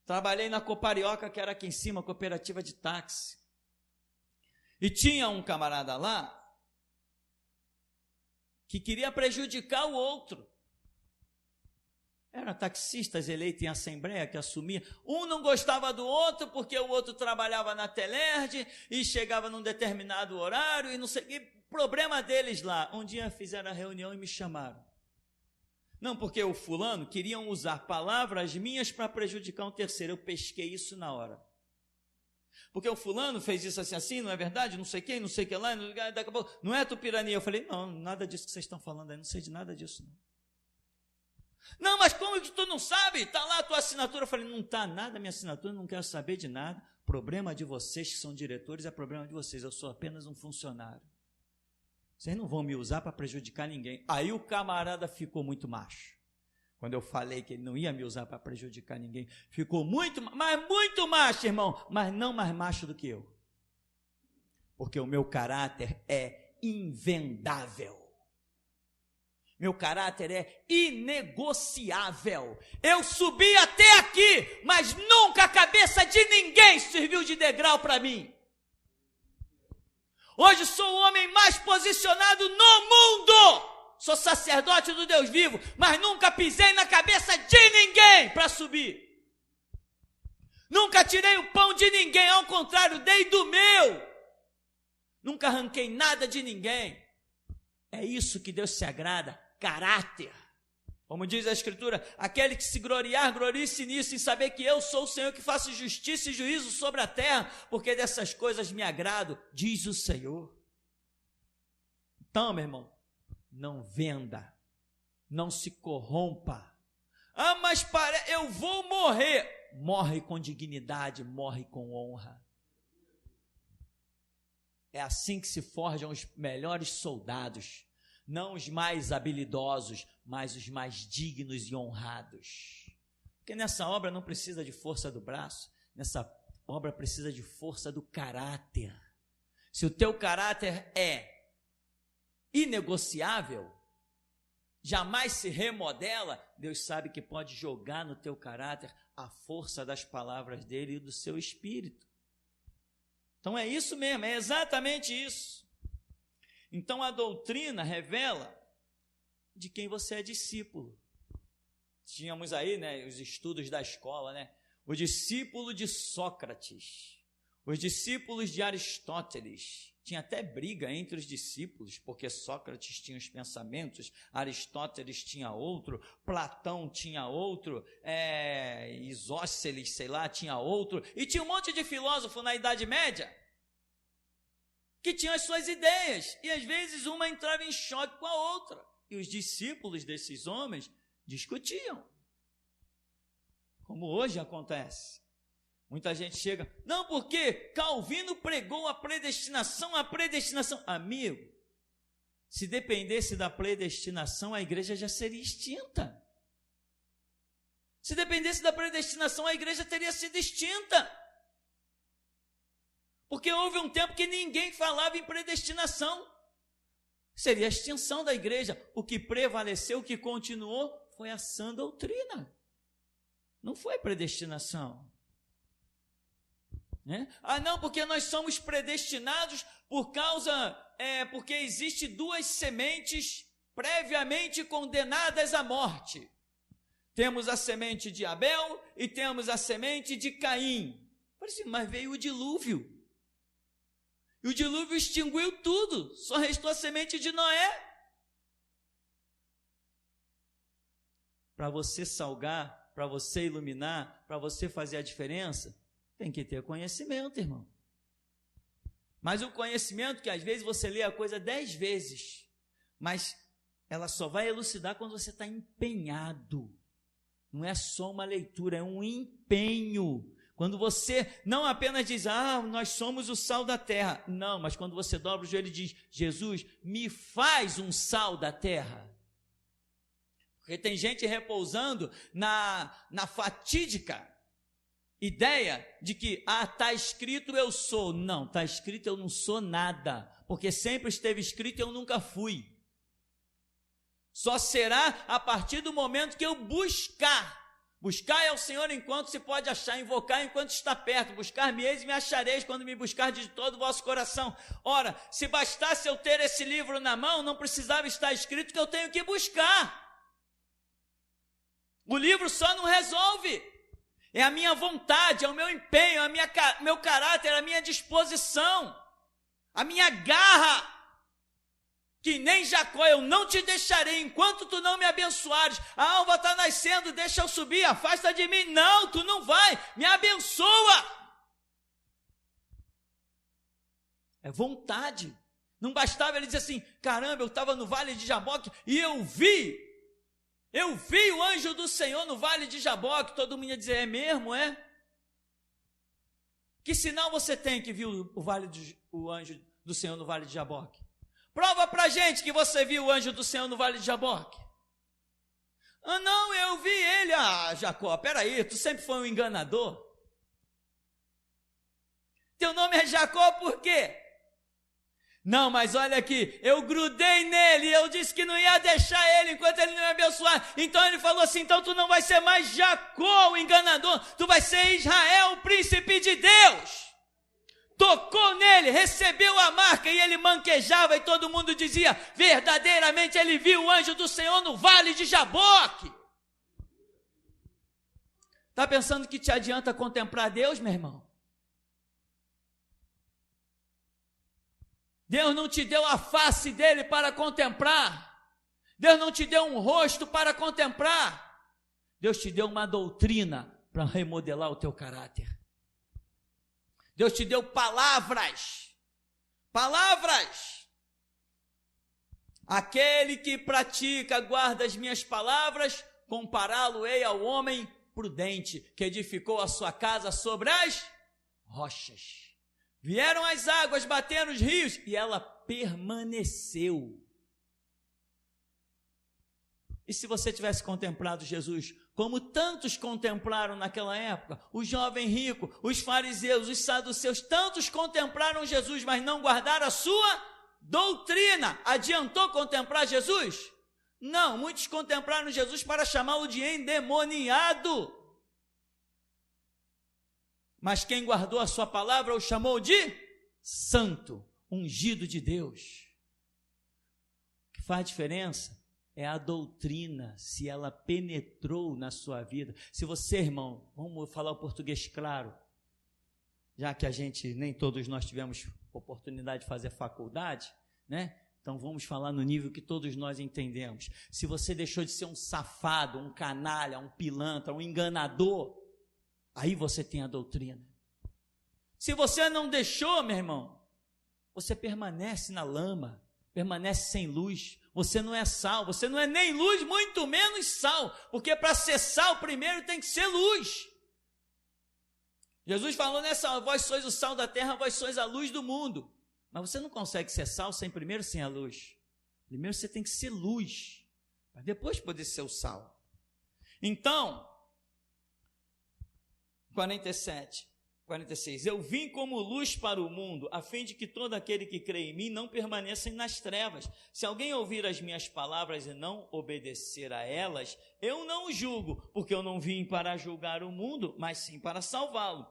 Trabalhei na Coparioca, que era aqui em cima, cooperativa de táxi. E tinha um camarada lá que queria prejudicar o outro. Eram taxistas eleitos em assembleia que assumia. Um não gostava do outro porque o outro trabalhava na Telerge e chegava num determinado horário e não sei o que. Problema deles lá. Um dia fizeram a reunião e me chamaram. Não, porque o fulano queriam usar palavras minhas para prejudicar um terceiro. Eu pesquei isso na hora. Porque o fulano fez isso assim, não é verdade? Não sei quem, não sei o que lá, daqui a pouco, não é Tupirani. Eu falei, não, nada disso que vocês estão falando aí, não sei de nada disso não. Não, mas como que tu não sabe? Está lá a tua assinatura. Eu falei, não está nada a minha assinatura, não quero saber de nada. Problema de vocês que são diretores é problema de vocês, eu sou apenas um funcionário. Vocês não vão me usar para prejudicar ninguém. Aí o camarada ficou muito macho. Quando eu falei que ele não ia me usar para prejudicar ninguém, ficou muito macho, irmão, mas não mais macho do que eu. Porque o meu caráter é invendável. Meu caráter é inegociável. Eu subi até aqui, mas nunca a cabeça de ninguém serviu de degrau para mim. Hoje sou o homem mais posicionado no mundo. Sou sacerdote do Deus vivo, mas nunca pisei na cabeça de ninguém para subir. Nunca tirei o pão de ninguém, ao contrário, dei do meu. Nunca arranquei nada de ninguém. É isso que Deus se agrada. Caráter, como diz a Escritura, aquele que se gloriar, glorie-se nisso, em saber que eu sou o Senhor que faço justiça e juízo sobre a terra, porque dessas coisas me agrado, diz o Senhor. Então, meu irmão, não venda, não se corrompa. Ah, mas eu vou morrer. Morre com dignidade, morre com honra. É assim que se forjam os melhores soldados. Não os mais habilidosos, mas os mais dignos e honrados. Porque nessa obra não precisa de força do braço, nessa obra precisa de força do caráter. Se o teu caráter é inegociável, jamais se remodela, Deus sabe que pode jogar no teu caráter a força das palavras dele e do seu espírito. Então é isso mesmo, é exatamente isso. Então a doutrina revela de quem você é discípulo. Tínhamos aí, né, os estudos da escola, né? O discípulo de Sócrates, os discípulos de Aristóteles. Tinha até briga entre os discípulos, porque Sócrates tinha os pensamentos, Aristóteles tinha outro, Platão tinha outro, Isósceles, sei lá, tinha outro, e tinha um monte de filósofo na Idade Média que tinham as suas ideias, e às vezes uma entrava em choque com a outra, e os discípulos desses homens discutiam, como hoje acontece. Muita gente chega, não, porque Calvino pregou a predestinação. Amigo, se dependesse da predestinação, a igreja já seria extinta. Se dependesse da predestinação, a igreja teria sido extinta. Porque houve um tempo que ninguém falava em predestinação. Seria a extinção da igreja. O que prevaleceu, o que continuou, foi a sã doutrina. Não foi predestinação. Né? Ah, não, porque nós somos predestinados porque existe duas sementes previamente condenadas à morte. Temos a semente de Abel e temos a semente de Caim. Mas veio o dilúvio. E o dilúvio extinguiu tudo, só restou a semente de Noé. Para você salgar, para você iluminar, para você fazer a diferença, tem que ter conhecimento, irmão. Mas o conhecimento, que às vezes você lê a coisa 10 vezes, mas ela só vai elucidar quando você está empenhado. Não é só uma leitura, é um empenho. Quando você não apenas diz, nós somos o sal da terra. Não, mas quando você dobra o joelho e diz, Jesus, me faz um sal da terra. Porque tem gente repousando na fatídica ideia de que, está escrito eu sou. Não, está escrito eu não sou nada. Porque sempre esteve escrito eu nunca fui. Só será a partir do momento que eu buscar. Buscar é o Senhor enquanto se pode achar, invocar enquanto está perto. Buscar-me-eis e me achareis quando me buscar de todo o vosso coração. Ora, se bastasse eu ter esse livro na mão, não precisava estar escrito que eu tenho que buscar. O livro só não resolve. É a minha vontade, é o meu empenho, é meu caráter, é a minha disposição, a minha garra. Que nem Jacó, eu não te deixarei enquanto tu não me abençoares. A alva está nascendo, deixa eu subir, afasta de mim. Não, tu não vai, me abençoa. É vontade. Não bastava ele dizer assim, caramba, eu estava no vale de Jaboque e eu vi o anjo do Senhor no vale de Jaboque. Todo mundo ia dizer, é mesmo, é? Que sinal você tem que viu o anjo do Senhor no vale de Jaboque? Prova pra gente que você viu o anjo do Senhor no vale de Jaboque. Não, eu vi ele. Jacó, peraí, tu sempre foi um enganador. Teu nome é Jacó por quê? Não, mas olha aqui, eu grudei nele, eu disse que não ia deixar ele enquanto ele não me abençoar. Então ele falou assim, então tu não vai ser mais Jacó, o enganador, tu vai ser Israel, o príncipe de Deus. Tocou nele, recebeu a marca e ele manquejava e todo mundo dizia, verdadeiramente ele viu o anjo do Senhor no vale de Jaboque. Está pensando que te adianta contemplar Deus, meu irmão? Deus não te deu a face dele para contemplar. Deus não te deu um rosto para contemplar. Deus te deu uma doutrina para remodelar o teu caráter. Deus te deu palavras. Aquele que pratica, guarda as minhas palavras, compará-lo-ei ao homem prudente, que edificou a sua casa sobre as rochas. Vieram as águas, bateram os rios, e ela permaneceu. E se você tivesse contemplado Jesus, como tantos contemplaram naquela época, o jovem rico, os fariseus, os saduceus, tantos contemplaram Jesus, mas não guardaram a sua doutrina. Adiantou contemplar Jesus? Não, muitos contemplaram Jesus para chamá-lo de endemoniado. Mas quem guardou a sua palavra o chamou de santo, ungido de Deus. O que faz diferença é a doutrina, se ela penetrou na sua vida. Se você, irmão, vamos falar o português claro, já que nem todos nós tivemos oportunidade de fazer faculdade, né? Então vamos falar no nível que todos nós entendemos. Se você deixou de ser um safado, um canalha, um pilantra, um enganador, aí você tem a doutrina. Se você não deixou, meu irmão, você permanece na lama, permanece sem luz. Você não é sal, você não é nem luz, muito menos sal, porque para ser sal primeiro tem que ser luz. Jesus falou nessa, vós sois o sal da terra, vós sois a luz do mundo. Mas você não consegue ser sal primeiro sem a luz. Primeiro você tem que ser luz, para depois poder ser o sal. Então, 46, eu vim como luz para o mundo, a fim de que todo aquele que crê em mim não permaneça nas trevas. Se alguém ouvir as minhas palavras e não obedecer a elas, eu não o julgo, porque eu não vim para julgar o mundo, mas sim para salvá-lo.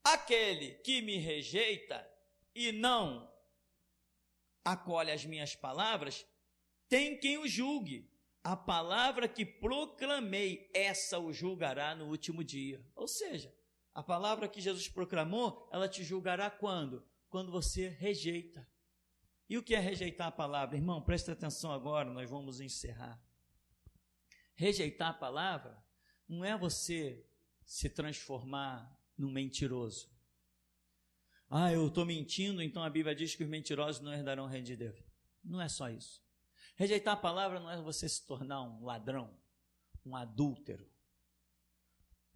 Aquele que me rejeita e não acolhe as minhas palavras, tem quem o julgue. A palavra que proclamei, essa o julgará no último dia. Ou seja, a palavra que Jesus proclamou, ela te julgará quando? Quando você rejeita. E o que é rejeitar a palavra? Irmão, presta atenção agora, nós vamos encerrar. Rejeitar a palavra não é você se transformar num mentiroso. Eu estou mentindo, então a Bíblia diz que os mentirosos não herdarão o reino de Deus. Não é só isso. Rejeitar a palavra não é você se tornar um ladrão, um adúltero.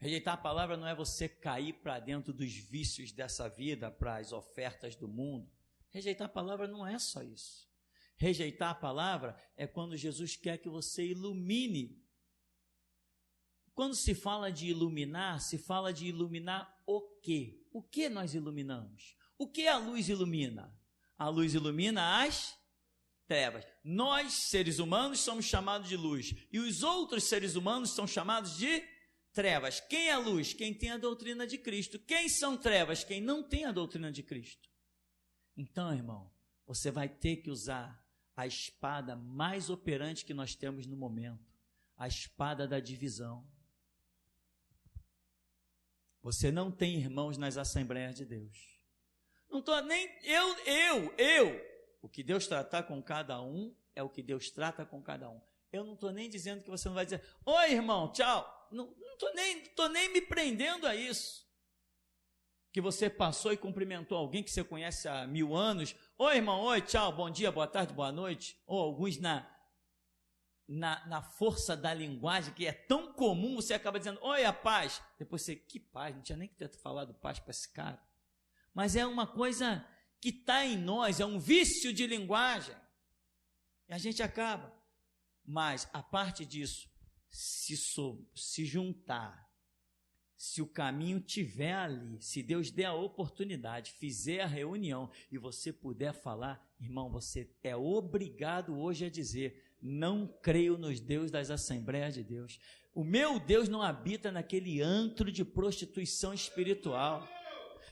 Rejeitar a palavra não é você cair para dentro dos vícios dessa vida, para as ofertas do mundo. Rejeitar a palavra não é só isso. Rejeitar a palavra é quando Jesus quer que você ilumine. Quando se fala de iluminar, se fala de iluminar o quê? O que nós iluminamos? O que a luz ilumina? A luz ilumina as trevas. Nós, seres humanos, somos chamados de luz. E os outros seres humanos são chamados de trevas. Quem é luz? Quem tem a doutrina de Cristo. Quem são trevas? Quem não tem a doutrina de Cristo. Então, irmão, você vai ter que usar a espada mais operante que nós temos no momento. A espada da divisão. Você não tem irmãos nas Assembleias de Deus. Não estou nem... Eu. O que Deus tratar com cada um é o que Deus trata com cada um. Eu não estou nem dizendo que você não vai dizer, oi irmão, tchau. Não estou nem me prendendo a isso. Que você passou e cumprimentou alguém que você conhece há 1000 anos. Oi irmão, oi, tchau, bom dia, boa tarde, boa noite. Ou alguns na força da linguagem, que é tão comum, você acaba dizendo, oi, a paz. Depois você, que paz, não tinha nem que ter falado paz para esse cara. Mas é uma coisa que está em nós, é um vício de linguagem. E a gente acaba. Mas, a parte disso, se juntar, se o caminho estiver ali, se Deus der a oportunidade, fizer a reunião e você puder falar, irmão, você é obrigado hoje a dizer, não creio nos Deus das Assembleias de Deus. O meu Deus não habita naquele antro de prostituição espiritual.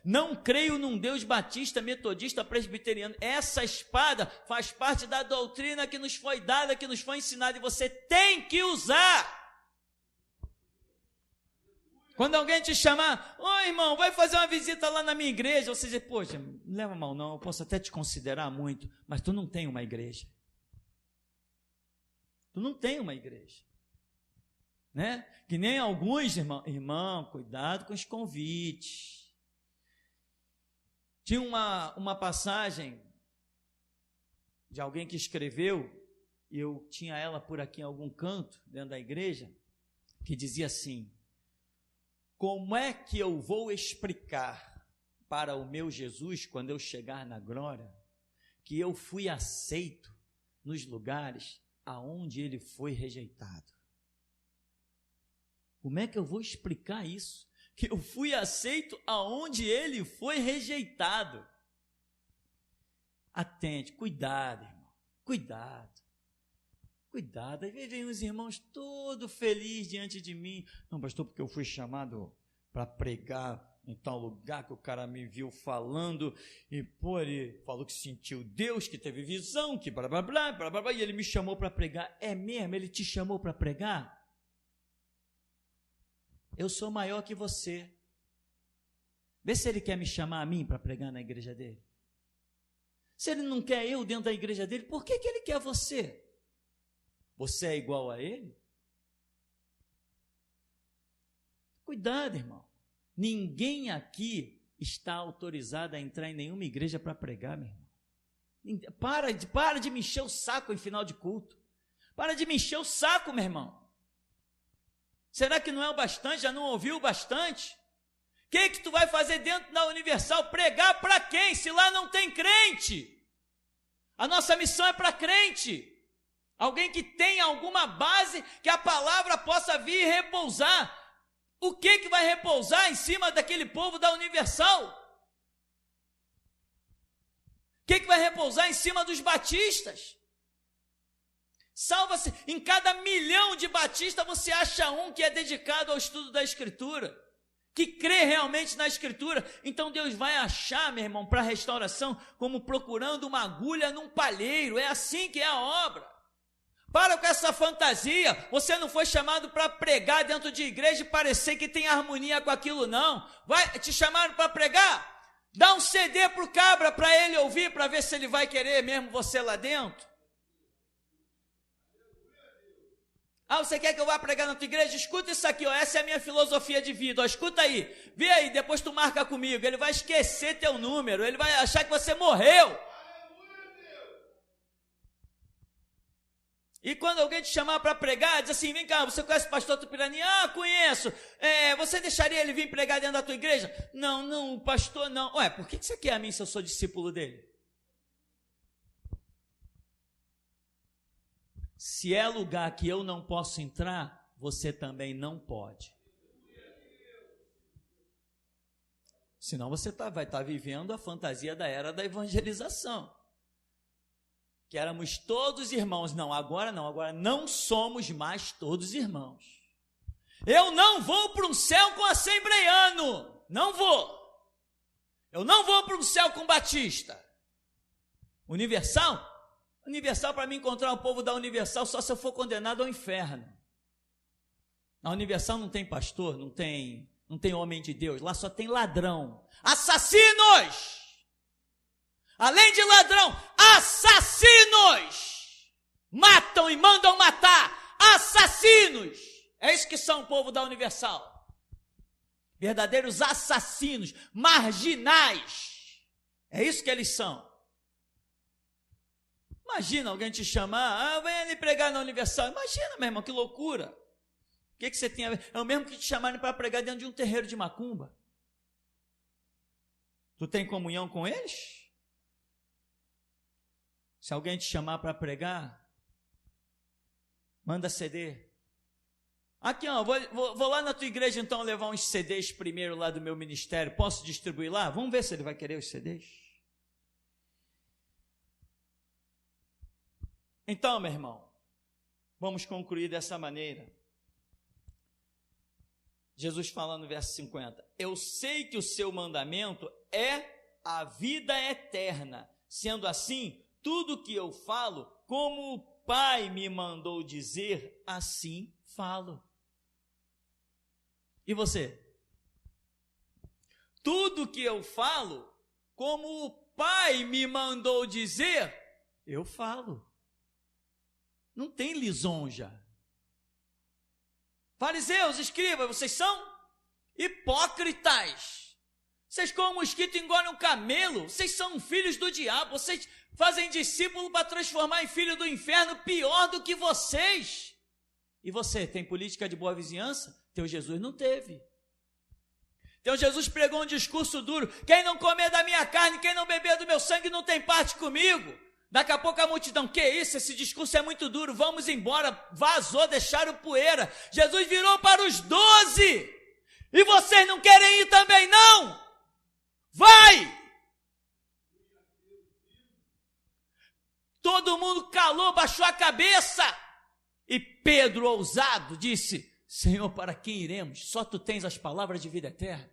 Não creio num Deus batista, metodista, presbiteriano. Essa espada faz parte da doutrina que nos foi dada, que nos foi ensinada, e você tem que usar. Quando alguém te chamar, oi irmão, vai fazer uma visita lá na minha igreja, você diz, poxa, não leva mal não, eu posso até te considerar muito, mas tu não tem uma igreja. Tu não tem uma igreja. Né? Que nem alguns, irmão, cuidado com os convites. Tinha uma passagem de alguém que escreveu, e eu tinha ela por aqui em algum canto, dentro da igreja, que dizia assim, como é que eu vou explicar para o meu Jesus, quando eu chegar na glória, que eu fui aceito nos lugares aonde ele foi rejeitado? Como é que eu vou explicar isso? Que eu fui aceito aonde ele foi rejeitado. Atente, cuidado, irmão, cuidado. Aí vem os irmãos todos felizes diante de mim. Não, pastor, porque eu fui chamado para pregar em tal lugar que o cara me viu falando, e pô, ele falou que sentiu Deus, que teve visão, que blá, blá, blá, blá, blá, blá, e ele me chamou para pregar. É mesmo? Ele te chamou para pregar? Eu sou maior que você. Vê se ele quer me chamar a mim para pregar na igreja dele. Se ele não quer eu dentro da igreja dele, por que ele quer você? Você é igual a ele? Cuidado, irmão. Ninguém aqui está autorizado a entrar em nenhuma igreja para pregar, meu irmão. Para de me encher o saco em final de culto. Para de me encher o saco, meu irmão. Será que não é o bastante? Já não ouviu o bastante? O que tu vai fazer dentro da Universal? Pregar para quem? Se lá não tem crente. A nossa missão é para crente. Alguém que tenha alguma base, que a palavra possa vir e repousar. O que vai repousar em cima daquele povo da Universal? O que vai repousar em cima dos batistas? Salva-se, em cada 1 milhão de batistas você acha um que é dedicado ao estudo da Escritura, que crê realmente na Escritura. Então Deus vai achar, meu irmão, para a restauração, como procurando uma agulha num palheiro. É assim que é a obra. Para com essa fantasia. Você não foi chamado para pregar dentro de igreja e parecer que tem harmonia com aquilo, não. Te chamaram para pregar? Dá um CD para o cabra, para ele ouvir, para ver se ele vai querer mesmo você lá dentro. Ah, você quer que eu vá pregar na tua igreja? Escuta isso aqui, ó, essa é a minha filosofia de vida, ó, escuta aí, vê aí, depois tu marca comigo. Ele vai esquecer teu número, ele vai achar que você morreu. E quando alguém te chamar para pregar, diz assim, vem cá, você conhece o pastor Tupirani? Ah, conheço. Você deixaria ele vir pregar dentro da tua igreja? Não, pastor não. Ué, por que você quer a mim se eu sou discípulo dele? Se é lugar que eu não posso entrar, você também não pode. Senão você vai estar vivendo a fantasia da era da evangelização. Que éramos todos irmãos. Não, agora não somos mais todos irmãos. Eu não vou para um céu com assembleiano, não vou. Eu não vou para um céu com batista. Universal para mim encontrar o povo da Universal só se eu for condenado ao inferno. Na Universal não tem pastor, não tem homem de Deus, lá só tem ladrão, assassinos. Além de ladrão, assassinos! Matam e mandam matar, assassinos! É isso que são o povo da Universal. Verdadeiros assassinos, marginais. É isso que eles são. Imagina alguém te chamar, venha ali pregar na Universal. Imagina, meu irmão, que loucura. O que você tem a ver? É o mesmo que te chamarem para pregar dentro de um terreiro de macumba. Tu tem comunhão com eles? Se alguém te chamar para pregar, manda CD. Aqui, vou lá na tua igreja então levar uns CDs primeiro lá do meu ministério. Posso distribuir lá? Vamos ver se ele vai querer os CDs. Então, meu irmão, vamos concluir dessa maneira. Jesus fala no verso 50. Eu sei que o seu mandamento é a vida eterna. Sendo assim, tudo que eu falo, como o Pai me mandou dizer, assim falo. E você? Tudo que eu falo, como o Pai me mandou dizer, eu falo. Não tem lisonja. Fariseus, escribas, vocês são hipócritas. Vocês como mosquito engolem um camelo. Vocês são filhos do diabo. Vocês fazem discípulo para transformar em filho do inferno, pior do que vocês. E você, tem política de boa vizinhança? Teu Jesus não teve. Teu Jesus pregou um discurso duro. Quem não comer da minha carne, quem não beber do meu sangue, não tem parte comigo. Daqui a pouco a multidão, que isso? Esse discurso é muito duro, vamos embora. Vazou, deixaram poeira. Jesus virou para os 12. E vocês não querem ir também, não? Vai! Todo mundo calou, baixou a cabeça. E Pedro, ousado, disse, Senhor, para quem iremos? Só tu tens as palavras de vida eterna.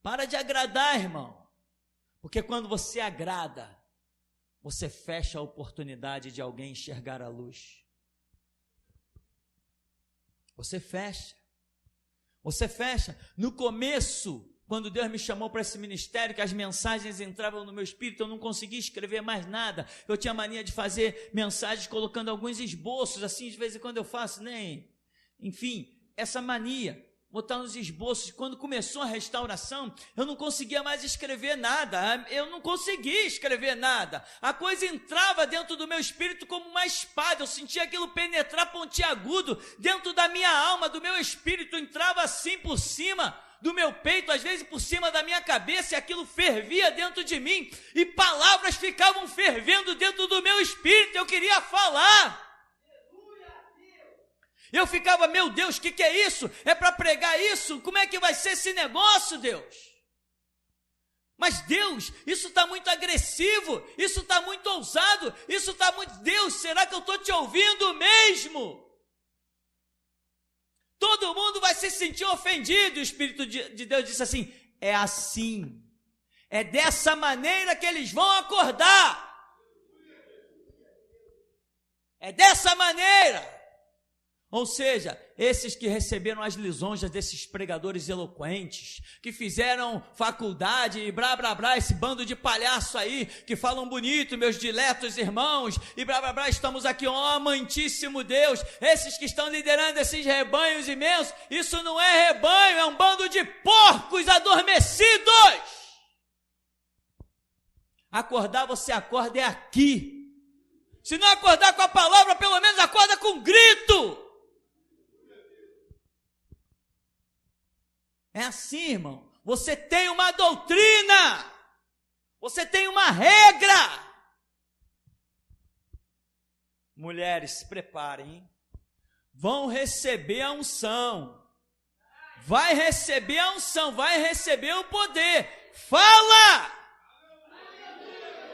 Para de agradar, irmão. Porque quando você agrada, você fecha a oportunidade de alguém enxergar a luz. Você fecha. Você fecha. No começo, quando Deus me chamou para esse ministério, que as mensagens entravam no meu espírito, eu não conseguia escrever mais nada. Eu tinha mania de fazer mensagens colocando alguns esboços, assim, de vez em quando eu faço, enfim, essa mania. Botar nos esboços. Quando começou a restauração, eu não conseguia mais escrever nada. Eu não conseguia escrever nada. A coisa entrava dentro do meu espírito como uma espada. Eu sentia aquilo penetrar pontiagudo dentro da minha alma, do meu espírito. Entrava assim por cima do meu peito, às vezes por cima da minha cabeça, e aquilo fervia dentro de mim. E palavras ficavam fervendo dentro do meu espírito. Eu queria falar. Eu ficava, meu Deus, o que é isso? É para pregar isso? Como é que vai ser esse negócio, Deus? Mas Deus, isso está muito agressivo, isso está muito ousado, isso está muito... Deus, será que eu estou te ouvindo mesmo? Todo mundo vai se sentir ofendido. E o Espírito de Deus disse assim, é assim, é dessa maneira que eles vão acordar. É dessa maneira. Ou seja, esses que receberam as lisonjas desses pregadores eloquentes, que fizeram faculdade e blá blá blá, esse bando de palhaço aí, que falam bonito, meus diletos irmãos, e blá blá blá, estamos aqui, ó amantíssimo Deus, esses que estão liderando esses rebanhos imensos, isso não é rebanho, é um bando de porcos adormecidos. Acordar, você acorda é aqui, Se não acordar com a palavra, pelo menos acorda com um grito. É assim, irmão. Você tem uma doutrina. Você tem uma regra. Mulheres, se preparem, hein? Vão receber a unção. Vai receber a unção, vai receber o poder. Fala!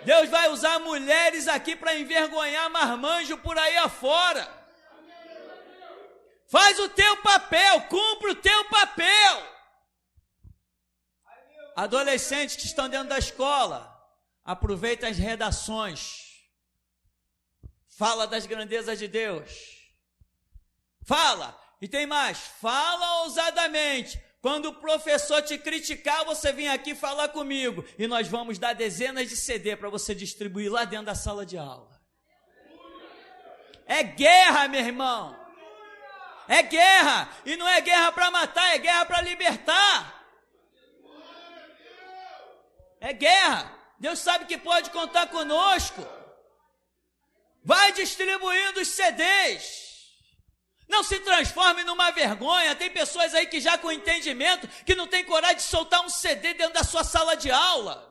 Deus vai usar mulheres aqui para envergonhar marmanjo por aí afora. Faz o teu papel, cumpre o teu papel. Adolescentes que estão dentro da escola, aproveita as redações. Fala das grandezas de Deus. Fala. E tem mais, fala ousadamente. Quando o professor te criticar, você vem aqui falar comigo. E nós vamos dar dezenas de CD para você distribuir lá dentro da sala de aula. É guerra, meu irmão. É guerra. E não é guerra para matar, é guerra para libertar. É guerra. Deus sabe que pode contar conosco. Vai distribuindo os CDs. Não se transforme numa vergonha. Tem pessoas aí que já com entendimento, que não tem coragem de soltar um CD dentro da sua sala de aula.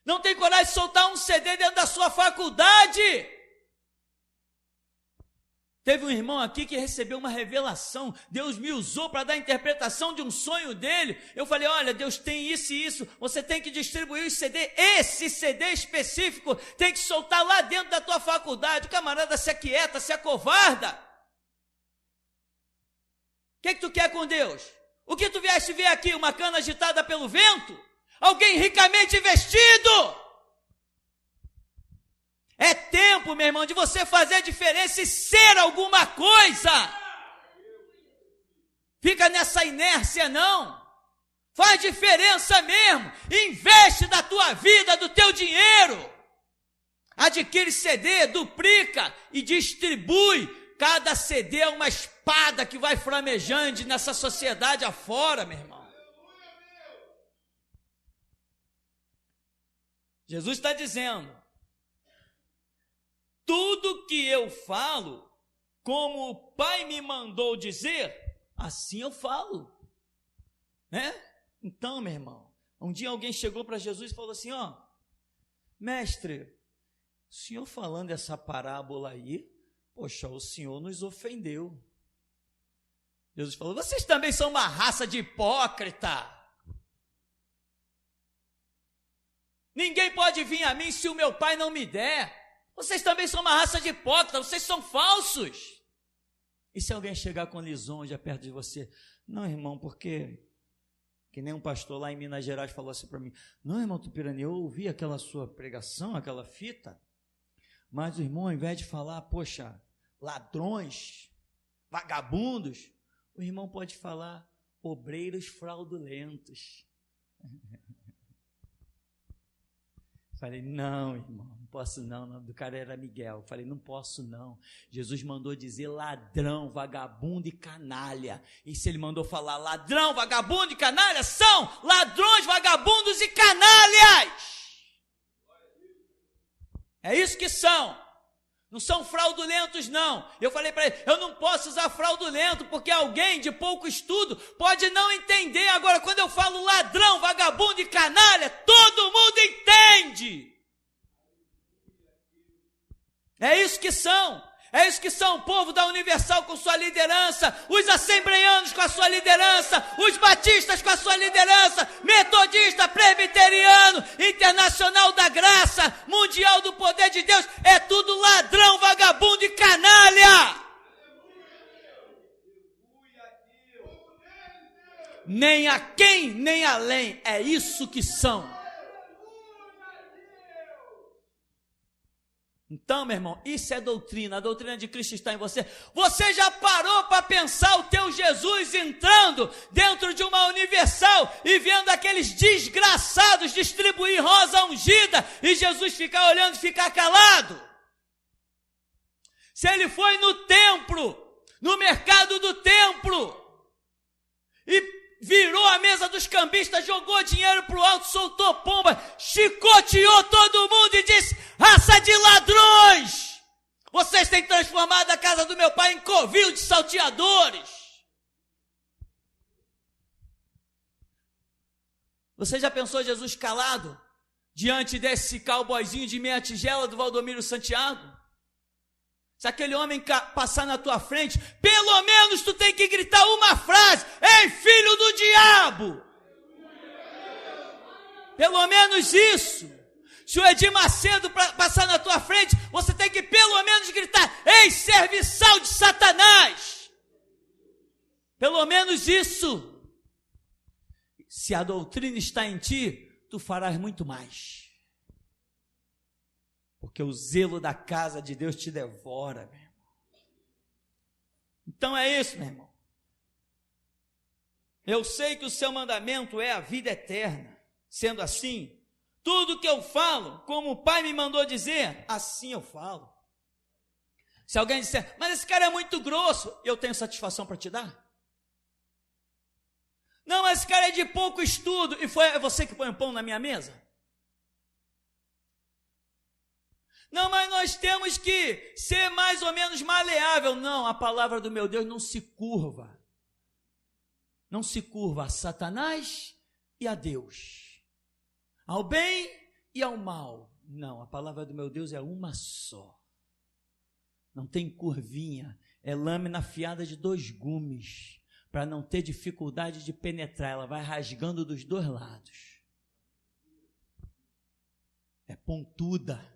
Não tem coragem de soltar um CD dentro da sua faculdade. Teve um irmão aqui que recebeu uma revelação. Deus me usou para dar a interpretação de um sonho dele. Eu falei, olha, Deus tem isso e isso. Você tem que distribuir o CD. Esse CD específico tem que soltar lá dentro da tua faculdade. O camarada se aquieta, se acovarda. O que tu quer com Deus? O que tu vieste ver aqui? Uma cana agitada pelo vento? Alguém ricamente vestido? É tempo, meu irmão, de você fazer a diferença e ser alguma coisa. Fica nessa inércia, não. Faz diferença mesmo. Investe da tua vida, do teu dinheiro. Adquire CD, duplica e distribui. Cada CD é uma espada que vai flamejando nessa sociedade afora, meu irmão. Jesus está dizendo, tudo que eu falo, como o Pai me mandou dizer, assim eu falo, né? Então, meu irmão, um dia alguém chegou para Jesus e falou assim, ó, mestre, o senhor falando essa parábola aí, poxa, o senhor nos ofendeu. Jesus falou, vocês também são uma raça de hipócrita. Ninguém pode vir a mim se o meu Pai não me der. Vocês também são uma raça de hipócritas, vocês são falsos. E se alguém chegar com lisonja perto de você? Não, irmão, porque, que nem um pastor lá em Minas Gerais falou assim para mim, não, irmão Tupirani, eu ouvi aquela sua pregação, aquela fita, mas o irmão, ao invés de falar, poxa, ladrões, vagabundos, o irmão pode falar obreiros fraudulentos. Falei, não, irmão, não posso não, o nome do cara era Miguel. Falei, não posso não. Jesus mandou dizer ladrão, vagabundo e canalha. E se ele mandou falar ladrão, vagabundo e canalha, são ladrões, vagabundos e canalhas. É isso que são. Não são fraudulentos, não. Eu falei para ele, eu não posso usar fraudulento, porque alguém de pouco estudo pode não entender. Agora, quando eu falo ladrão, vagabundo e canalha, todo mundo entende. É isso que são. É isso que são o povo da Universal com sua liderança, os assembleianos com a sua liderança, os batistas com a sua liderança, metodista, presbiteriano, internacional da graça, mundial do poder de Deus, é tudo ladrão, vagabundo e canalha. Nem a quem, nem além, é isso que são. Então, meu irmão, isso é doutrina, a doutrina de Cristo está em você. Você já parou para pensar o teu Jesus entrando dentro de uma Universal e vendo aqueles desgraçados distribuir rosa ungida e Jesus ficar olhando e ficar calado? Se ele foi no templo, no mercado do templo, e virou a mesa dos cambista jogou dinheiro para o alto, soltou pomba, chicoteou todo mundo e disse: raça de ladrões! Vocês têm transformado a casa do meu pai em covil de salteadores. Você já pensou Jesus calado diante desse cowboyzinho de meia tigela do Valdomiro Santiago? Se aquele homem passar na tua frente, pelo menos tu tem que gritar uma frase: ei, filho do diabo! Pelo menos isso. Se o Edir Macedo passar na tua frente, você tem que pelo menos gritar: ei, serviçal de Satanás! Pelo menos isso. Se a doutrina está em ti, tu farás muito mais. Porque o zelo da casa de Deus te devora, meu irmão. Então é isso, meu irmão. Eu sei que o seu mandamento é a vida eterna. Sendo assim, tudo que eu falo, como o Pai me mandou dizer, assim eu falo. Se alguém disser: mas esse cara é muito grosso, eu tenho satisfação para te dar? Não, mas esse cara é de pouco estudo, e é você que põe o pão na minha mesa? Não, mas nós temos que ser mais ou menos maleável. Não, a palavra do meu Deus não se curva. Não se curva a Satanás e a Deus, ao bem e ao mal. Não, a palavra do meu Deus é uma só. Não tem curvinha, é lâmina afiada de 2 gumes, para não ter dificuldade de penetrar. Ela vai rasgando dos 2 lados. É pontuda.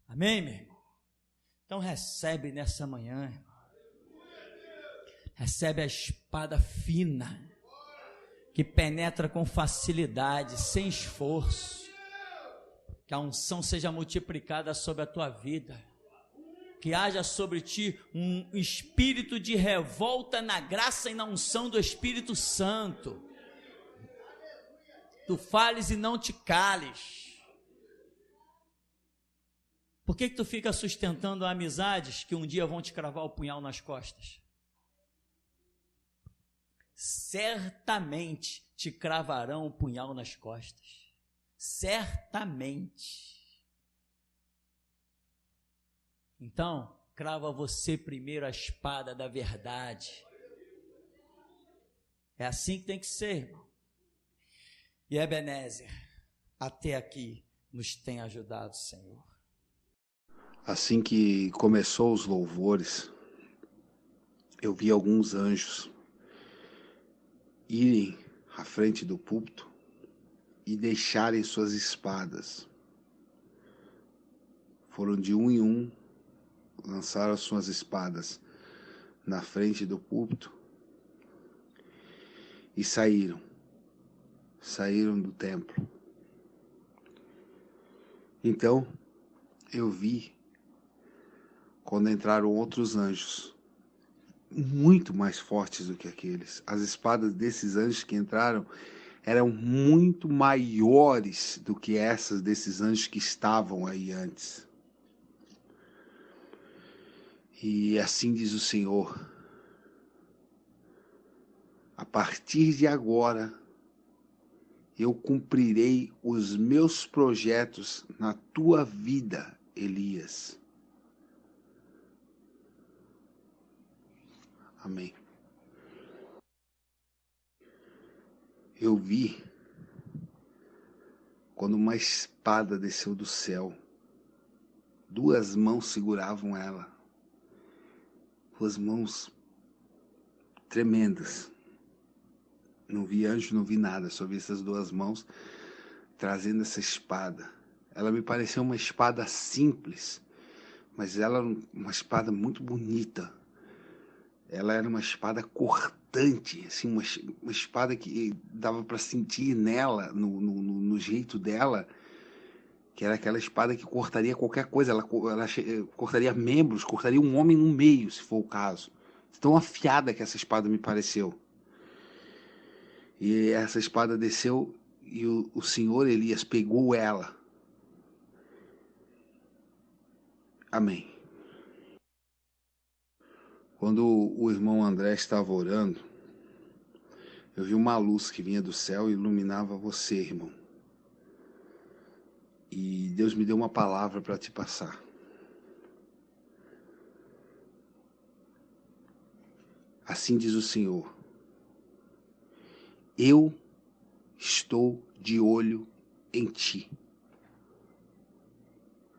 Amém, meu irmão? Então recebe nessa manhã, irmão. Recebe a espada fina, que penetra com facilidade, sem esforço. Que a unção seja multiplicada sobre a tua vida. Que haja sobre ti um espírito de revolta na graça e na unção do Espírito Santo. Tu fales e não te cales. Por que tu fica sustentando amizades que um dia vão te cravar o punhal nas costas? Certamente te cravarão o punhal nas costas. Certamente. Então, crava você primeiro a espada da verdade. É assim que tem que ser, irmão. E Ebenezer, até aqui, nos tem ajudado, Senhor. Assim que começou os louvores, eu vi alguns anjos irem à frente do púlpito e deixarem suas espadas. Foram de um em um, lançaram as suas espadas na frente do púlpito e saíram do templo. Então, eu vi quando entraram outros anjos, muito mais fortes do que aqueles. As espadas desses anjos que entraram eram muito maiores do que essas desses anjos que estavam aí antes. E assim diz o Senhor: a partir de agora, eu cumprirei os meus projetos na tua vida, Elias. Amém. Eu vi quando uma espada desceu do céu. 2 mãos seguravam ela. 2 mãos tremendas. Não vi anjo, não vi nada, só vi essas 2 mãos trazendo essa espada. Ela me pareceu uma espada simples, mas ela era uma espada muito bonita. Ela era uma espada cortante, assim, uma espada que dava para sentir nela, no jeito dela, que era aquela espada que cortaria qualquer coisa. Ela cortaria membros, cortaria um homem no meio, se for o caso. Tão afiada que essa espada me pareceu. E essa espada desceu e o Senhor Elias pegou ela. Amém. Quando o irmão André estava orando, eu vi uma luz que vinha do céu e iluminava você, irmão. E Deus me deu uma palavra para te passar. Assim diz o Senhor: eu estou de olho em ti.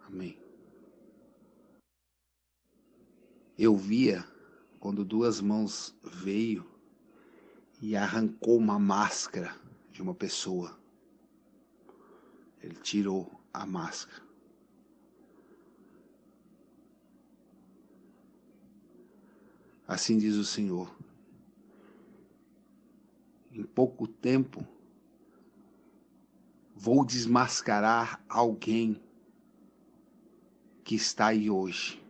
Amém. Eu via quando duas mãos veio e arrancou uma máscara de uma pessoa. Ele tirou a máscara. Assim diz o Senhor: em pouco tempo vou desmascarar alguém que está aí hoje.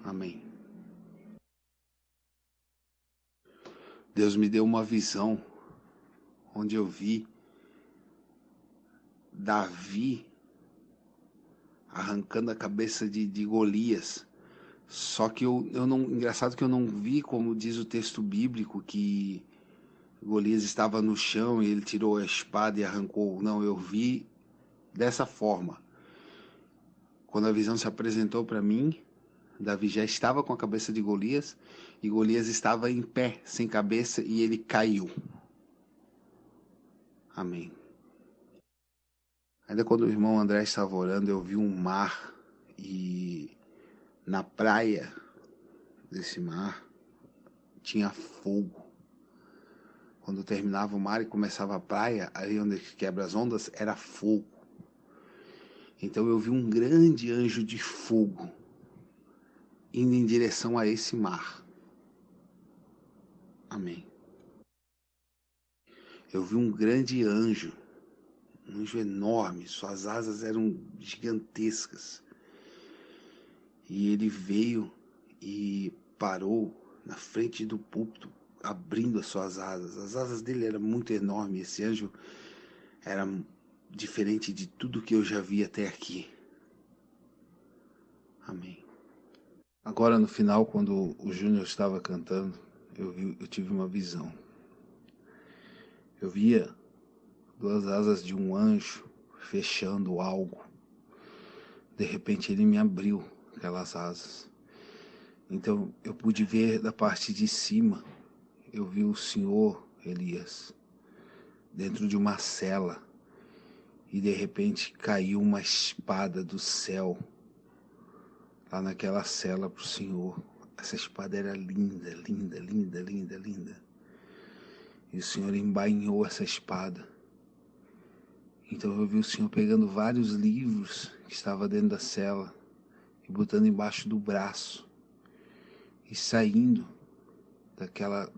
Amém. Deus me deu uma visão onde eu vi Davi arrancando a cabeça de Golias. Só que eu não, engraçado que eu não vi, como diz o texto bíblico, que Golias estava no chão e ele tirou a espada e arrancou. Não, eu vi dessa forma. Quando a visão se apresentou para mim, Davi já estava com a cabeça de Golias e Golias estava em pé, sem cabeça, e ele caiu. Amém. Ainda quando o irmão André estava orando, eu vi um mar, e na praia desse mar tinha fogo. Quando terminava o mar e começava a praia, ali onde quebra as ondas, era fogo. Então eu vi um grande anjo de fogo indo em direção a esse mar. Amém. Eu vi um grande anjo, um anjo enorme, suas asas eram gigantescas. E ele veio e parou na frente do púlpito, abrindo as suas asas. As asas dele eram muito enormes. Esse anjo era diferente de tudo que eu já vi até aqui. Amém. Agora no final, quando o Júnior estava cantando, eu tive uma visão. Eu via duas asas de um anjo fechando algo. De repente ele me abriu aquelas asas. Então eu pude ver da parte de cima. Eu vi o Senhor Elias dentro de uma cela. E de repente caiu uma espada do céu lá naquela cela para o Senhor. Essa espada era linda, linda, linda, linda, linda. E o Senhor embainhou essa espada. Então eu vi o Senhor pegando vários livros que estavam dentro da cela e botando embaixo do braço e saindo daquela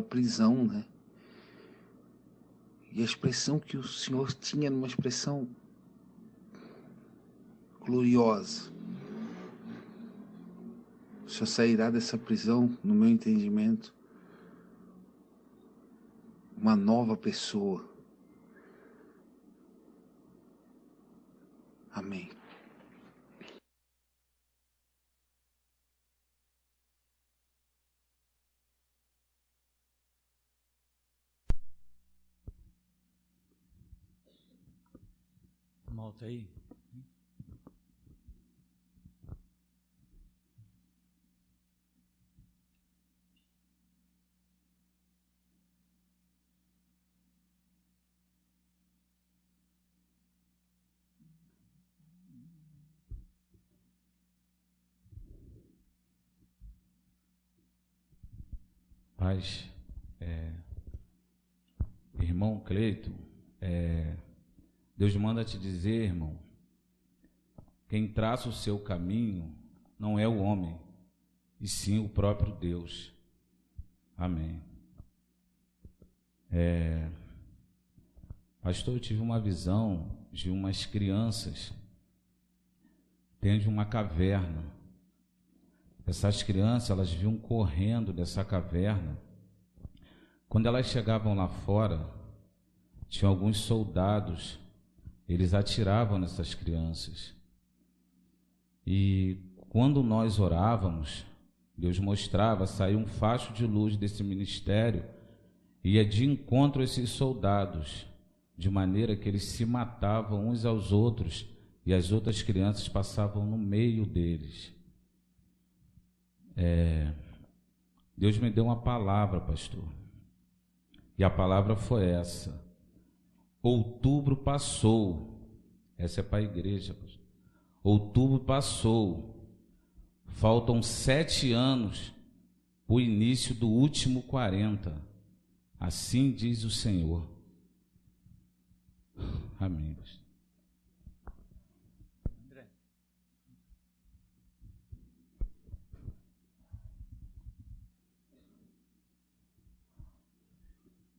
prisão, né? E a expressão que o Senhor tinha era uma expressão gloriosa. O Senhor sairá dessa prisão, no meu entendimento, uma nova pessoa. Amém. Malta aí. Paz, irmão Cleiton, Deus manda te dizer, irmão, quem traça o seu caminho não é o homem, e sim o próprio Deus. Amém. Pastor, eu tive uma visão de umas crianças dentro de uma caverna. Essas crianças, elas vinham correndo dessa caverna. Quando elas chegavam lá fora, tinha alguns soldados, eles atiravam nessas crianças. E quando nós orávamos, Deus mostrava, saiu um facho de luz desse ministério, ia de encontro a esses soldados, de maneira que eles se matavam uns aos outros e as outras crianças passavam no meio deles. Deus me deu uma palavra, pastor, e a palavra foi essa: outubro passou. Essa é para a igreja, pastor. Outubro passou, faltam 7 anos para o início do último 40, assim diz o Senhor. Amém, pastor.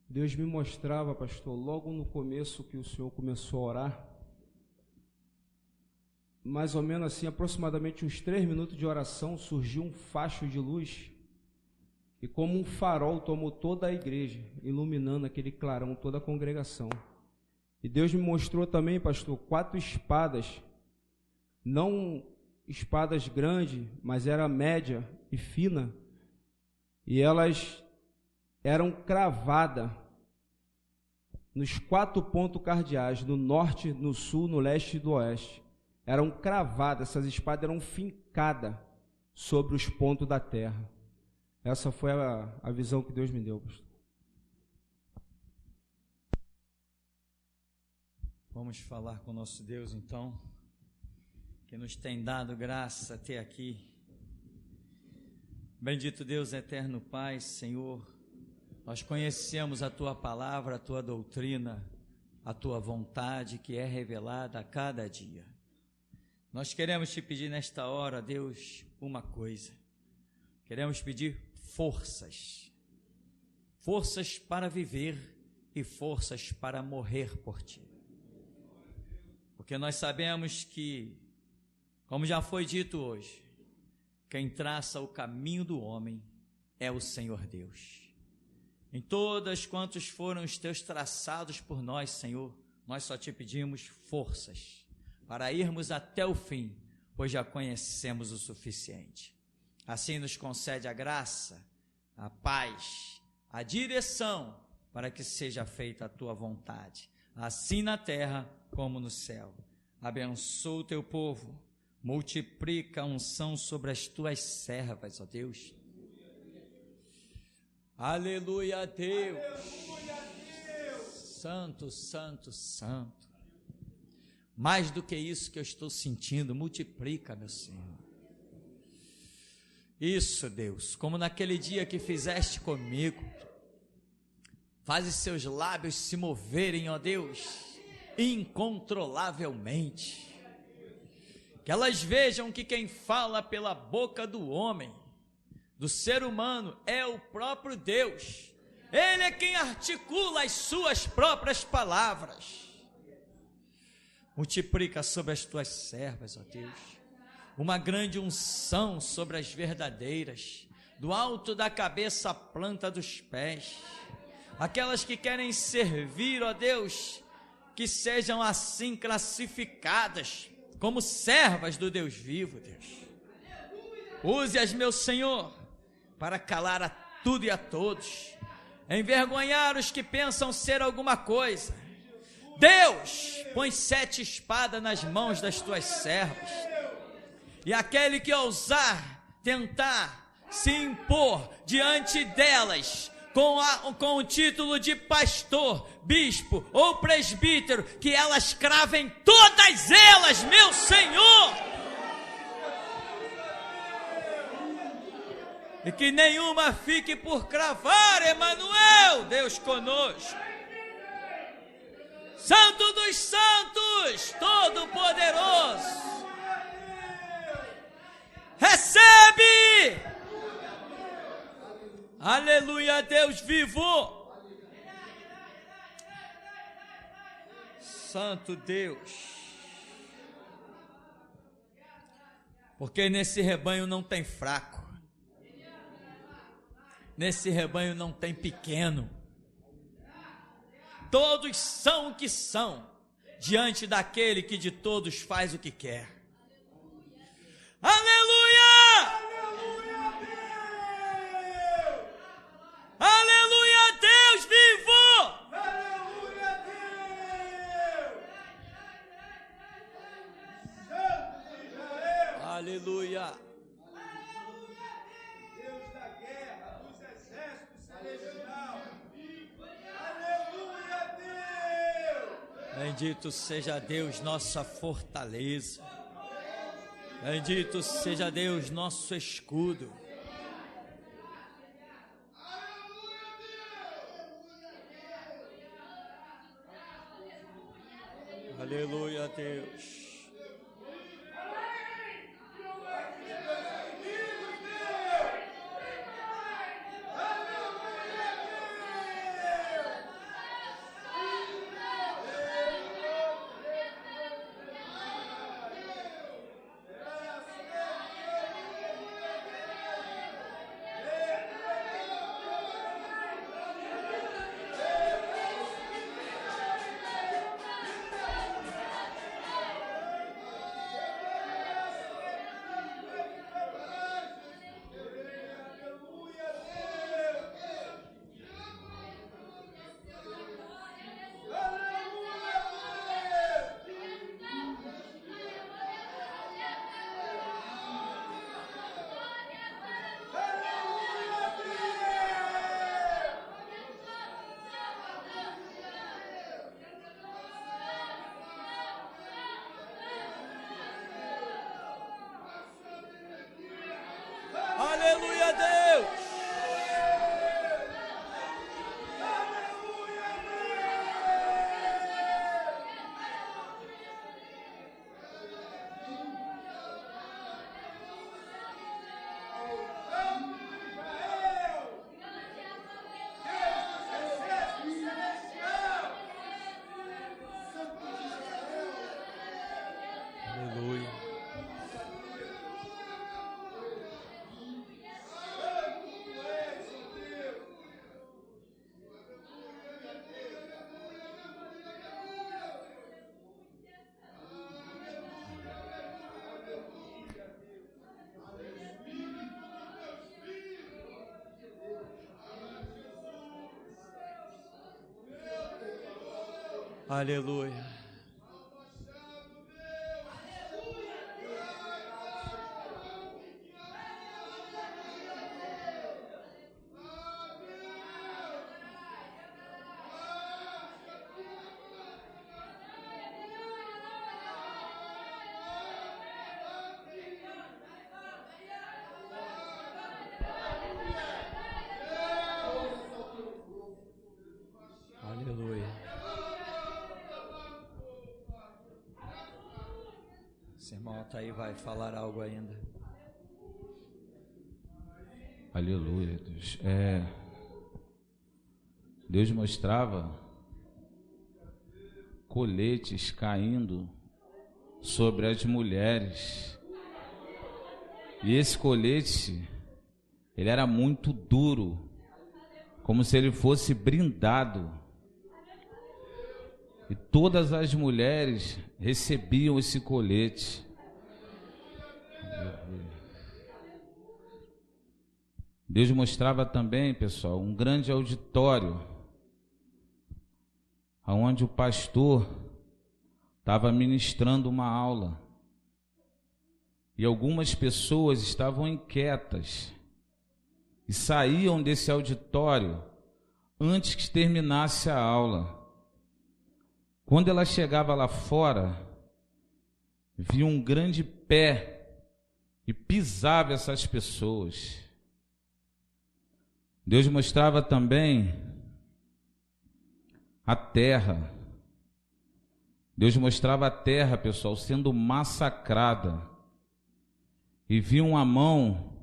Deus me mostrava, pastor, logo no começo que o senhor começou a orar, mais ou menos assim, aproximadamente uns 3 minutos de oração, surgiu um facho de luz e como um farol tomou toda a igreja, iluminando aquele clarão, toda a congregação. E Deus me mostrou também, pastor, 4 espadas, não espadas grandes, mas era média e fina, e elas eram cravadas nos 4 pontos cardeais, no norte, no sul, no leste e no oeste. Eram cravadas, essas espadas eram fincadas sobre os pontos da terra. Essa foi a visão que Deus me deu, pastor. Vamos falar com o nosso Deus, então, que nos tem dado graça até aqui. Bendito Deus, eterno Pai, Senhor, nós conhecemos a Tua palavra, a Tua doutrina, a Tua vontade que é revelada a cada dia. Nós queremos Te pedir nesta hora, Deus, uma coisa. Queremos pedir forças. Forças para viver e forças para morrer por Ti. Porque nós sabemos que, como já foi dito hoje, quem traça o caminho do homem é o Senhor Deus. Em todas quantos foram os Teus traçados por nós, Senhor, nós só Te pedimos forças para irmos até o fim, pois já conhecemos o suficiente. Assim nos concede a graça, a paz, a direção, para que seja feita a Tua vontade, assim na terra como no céu. Abençoa o Teu povo, multiplica a unção sobre as Tuas servas, ó Deus. Aleluia a Deus. Aleluia a Deus. Santo, santo, santo. Mais do que isso que eu estou sentindo, multiplica, meu Senhor. Isso, Deus, como naquele dia que fizeste comigo. Faz os seus lábios se moverem, ó Deus, incontrolavelmente. Que elas vejam que quem fala pela boca do homem, do ser humano, é o próprio Deus. Ele é quem articula as suas próprias palavras. Multiplica sobre as Tuas servas, ó Deus, uma grande unção sobre as verdadeiras, do alto da cabeça à planta dos pés. Aquelas que querem servir, ó Deus, que sejam assim classificadas como servas do Deus vivo, Deus. Use-as, meu Senhor, para calar a tudo e a todos, envergonhar os que pensam ser alguma coisa. Deus, põe 7 espadas nas mãos das Tuas servas, e aquele que ousar tentar se impor diante delas com o título de pastor, bispo ou presbítero, que elas cravem todas elas, meu Senhor, e que nenhuma fique por cravar. Emanuel, Deus conosco. Santo dos santos, todo-poderoso, recebe. Aleluia, Deus vivo. Santo Deus. Porque nesse rebanho não tem fraco. Nesse rebanho não tem pequeno. Todos são o que são, diante daquele que de todos faz o que quer. Aleluia! Aleluia! Bendito seja Deus, nossa fortaleza. Bendito seja Deus, nosso escudo. Aleluia, Deus. Aleluia, Deus. Aleluia. Aleluia. Aleluia. Esse irmão está aí, vai falar algo ainda. Aleluia, Deus. Deus mostrava coletes caindo sobre as mulheres. E esse colete, ele era muito duro, como se ele fosse brindado. E todas as mulheres recebiam esse colete. Deus mostrava também, pessoal, um grande auditório, onde o pastor estava ministrando uma aula. E algumas pessoas estavam inquietas e saíam desse auditório antes que terminasse a aula. Quando ela chegava lá fora, via um grande pé e pisava essas pessoas. Deus mostrava também a terra. Deus mostrava a terra, pessoal, sendo massacrada. E via uma mão,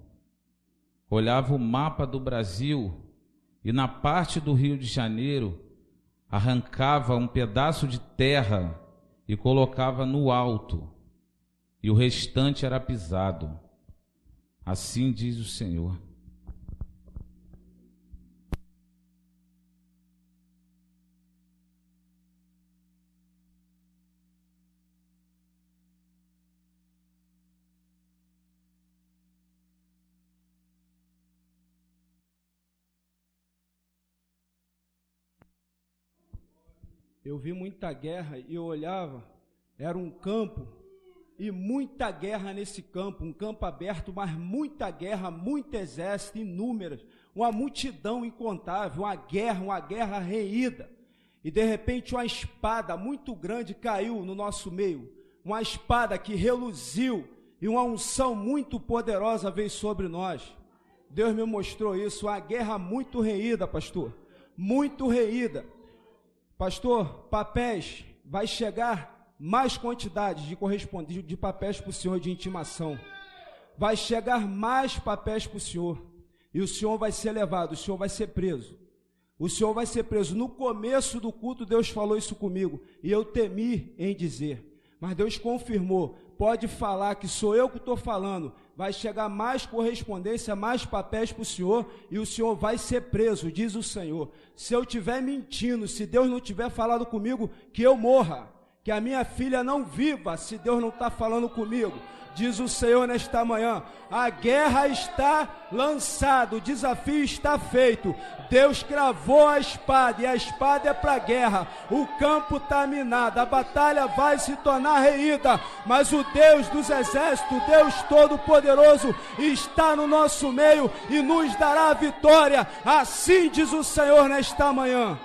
olhava o mapa do Brasil e na parte do Rio de Janeiro arrancava um pedaço de terra e colocava no alto, e o restante era pisado. Assim diz o Senhor. Eu vi muita guerra e eu olhava, era um campo e muita guerra nesse campo, um campo aberto, mas muita guerra, muito exército, inúmeras, uma multidão incontável, uma guerra reída. e de repente uma espada muito grande caiu no nosso meio, uma espada que reluziu e uma unção muito poderosa veio sobre nós. Deus me mostrou isso, uma guerra muito reída, pastor, muito reída. Pastor, papéis, vai chegar mais quantidade de papéis para o senhor de intimação, vai chegar mais papéis para o senhor, e o senhor vai ser levado, o senhor vai ser preso. O senhor vai ser preso. No começo do culto, Deus falou isso comigo, e eu temi em dizer, mas Deus confirmou, pode falar que sou eu que estou falando, vai chegar mais correspondência, mais papéis para o senhor, e o senhor vai ser preso, diz o Senhor. Se eu estiver mentindo, se Deus não tiver falado comigo, que eu morra, que a minha filha não viva, se Deus não está falando comigo, diz o Senhor nesta manhã. A guerra está lançada, o desafio está feito. Deus cravou a espada, e a espada é para a guerra. O campo está minado, a batalha vai se tornar reída, mas o Deus dos exércitos, o Deus Todo-Poderoso, está no nosso meio e nos dará a vitória. Assim diz o Senhor nesta manhã.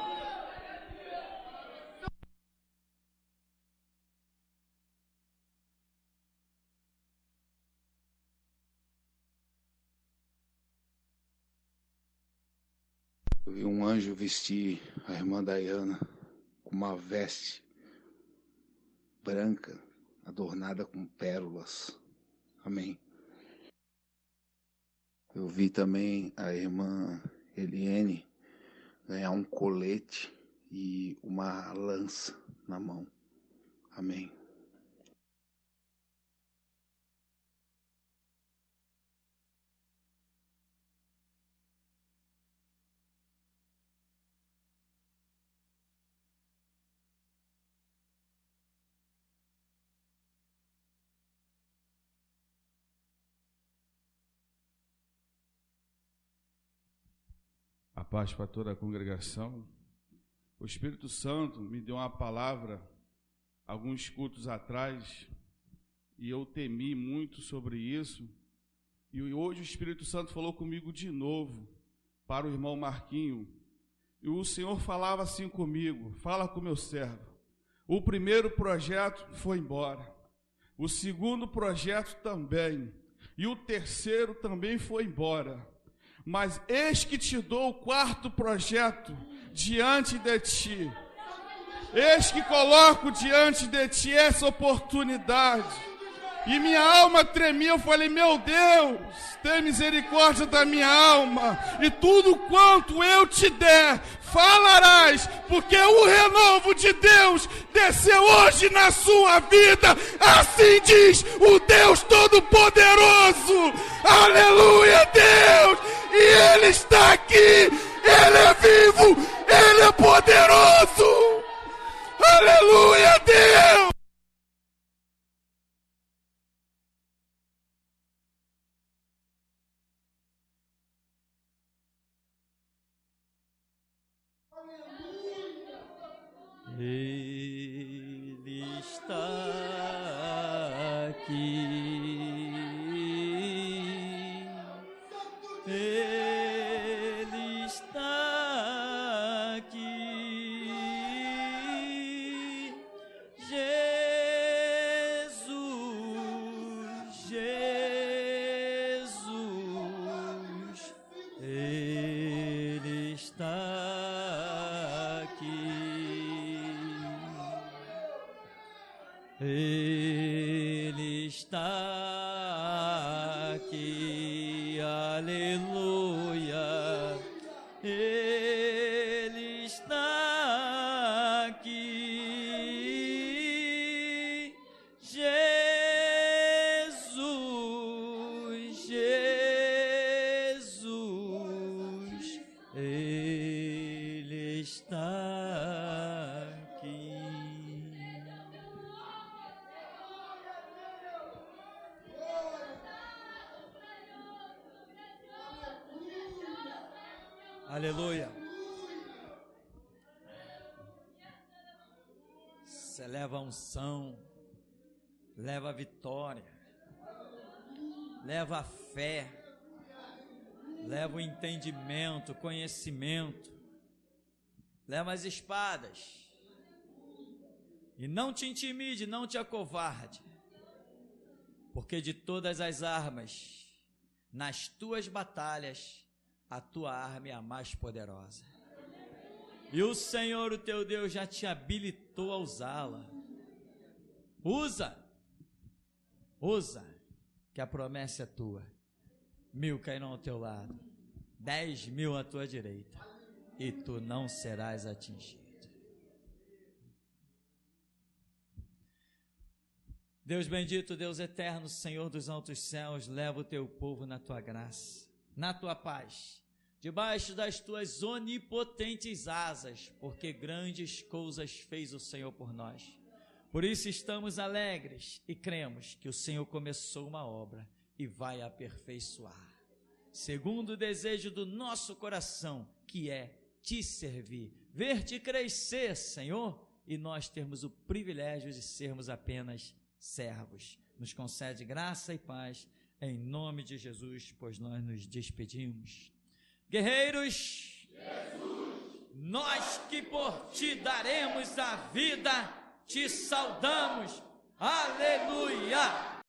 Eu vi um anjo vestir a irmã Dayana com uma veste branca, adornada com pérolas. Amém. Eu vi também a irmã Eliene ganhar um colete e uma lança na mão. Amém. A paz para toda a congregação. O Espírito Santo me deu uma palavra alguns cultos atrás e eu temi muito sobre isso. E hoje o Espírito Santo falou comigo de novo para o irmão Marquinho. E o Senhor falava assim comigo: fala com meu servo. O primeiro projeto foi embora, o segundo projeto também, e o terceiro também foi embora. Mas eis que te dou o quarto projeto diante de ti. Eis que coloco diante de ti essa oportunidade. E minha alma tremia, eu falei: meu Deus, tem misericórdia da minha alma. E tudo quanto eu te der, falarás, porque o renovo de Deus desceu hoje na sua vida. Assim diz o Deus Todo-Poderoso. Aleluia, Deus! E Ele está aqui, Ele é vivo, Ele é poderoso. Aleluia, Deus! Ele está aqui. Ele está aqui. Jesus, Jesus, Ele está aqui. Ele está aqui, aleluia. Ele está aqui, Jesus, Jesus, Ele está aqui. Aleluia. Você leva a unção, leva a vitória, leva a fé, leva o entendimento, o conhecimento. leva as espadas. E não te intimide, não te acovarde, porque de todas as armas, nas tuas batalhas, a tua arma é a mais poderosa. E o Senhor, o teu Deus, já te habilitou a usá-la. Usa, que a promessa é tua. 1000 cairão ao teu lado, 10.000 à tua direita, e tu não serás atingido. Deus bendito, Deus eterno, Senhor dos altos céus, leva o teu povo na tua graça, na tua paz, debaixo das tuas onipotentes asas, porque grandes coisas fez o Senhor por nós. Por isso estamos alegres e cremos que o Senhor começou uma obra e vai aperfeiçoar, segundo o desejo do nosso coração, que é te servir, ver-te crescer, Senhor, e nós termos o privilégio de sermos apenas servos. Nos concede graça e paz, em nome de Jesus, pois nós nos despedimos. Guerreiros, Jesus, nós que por ti daremos a vida, te saudamos. Aleluia!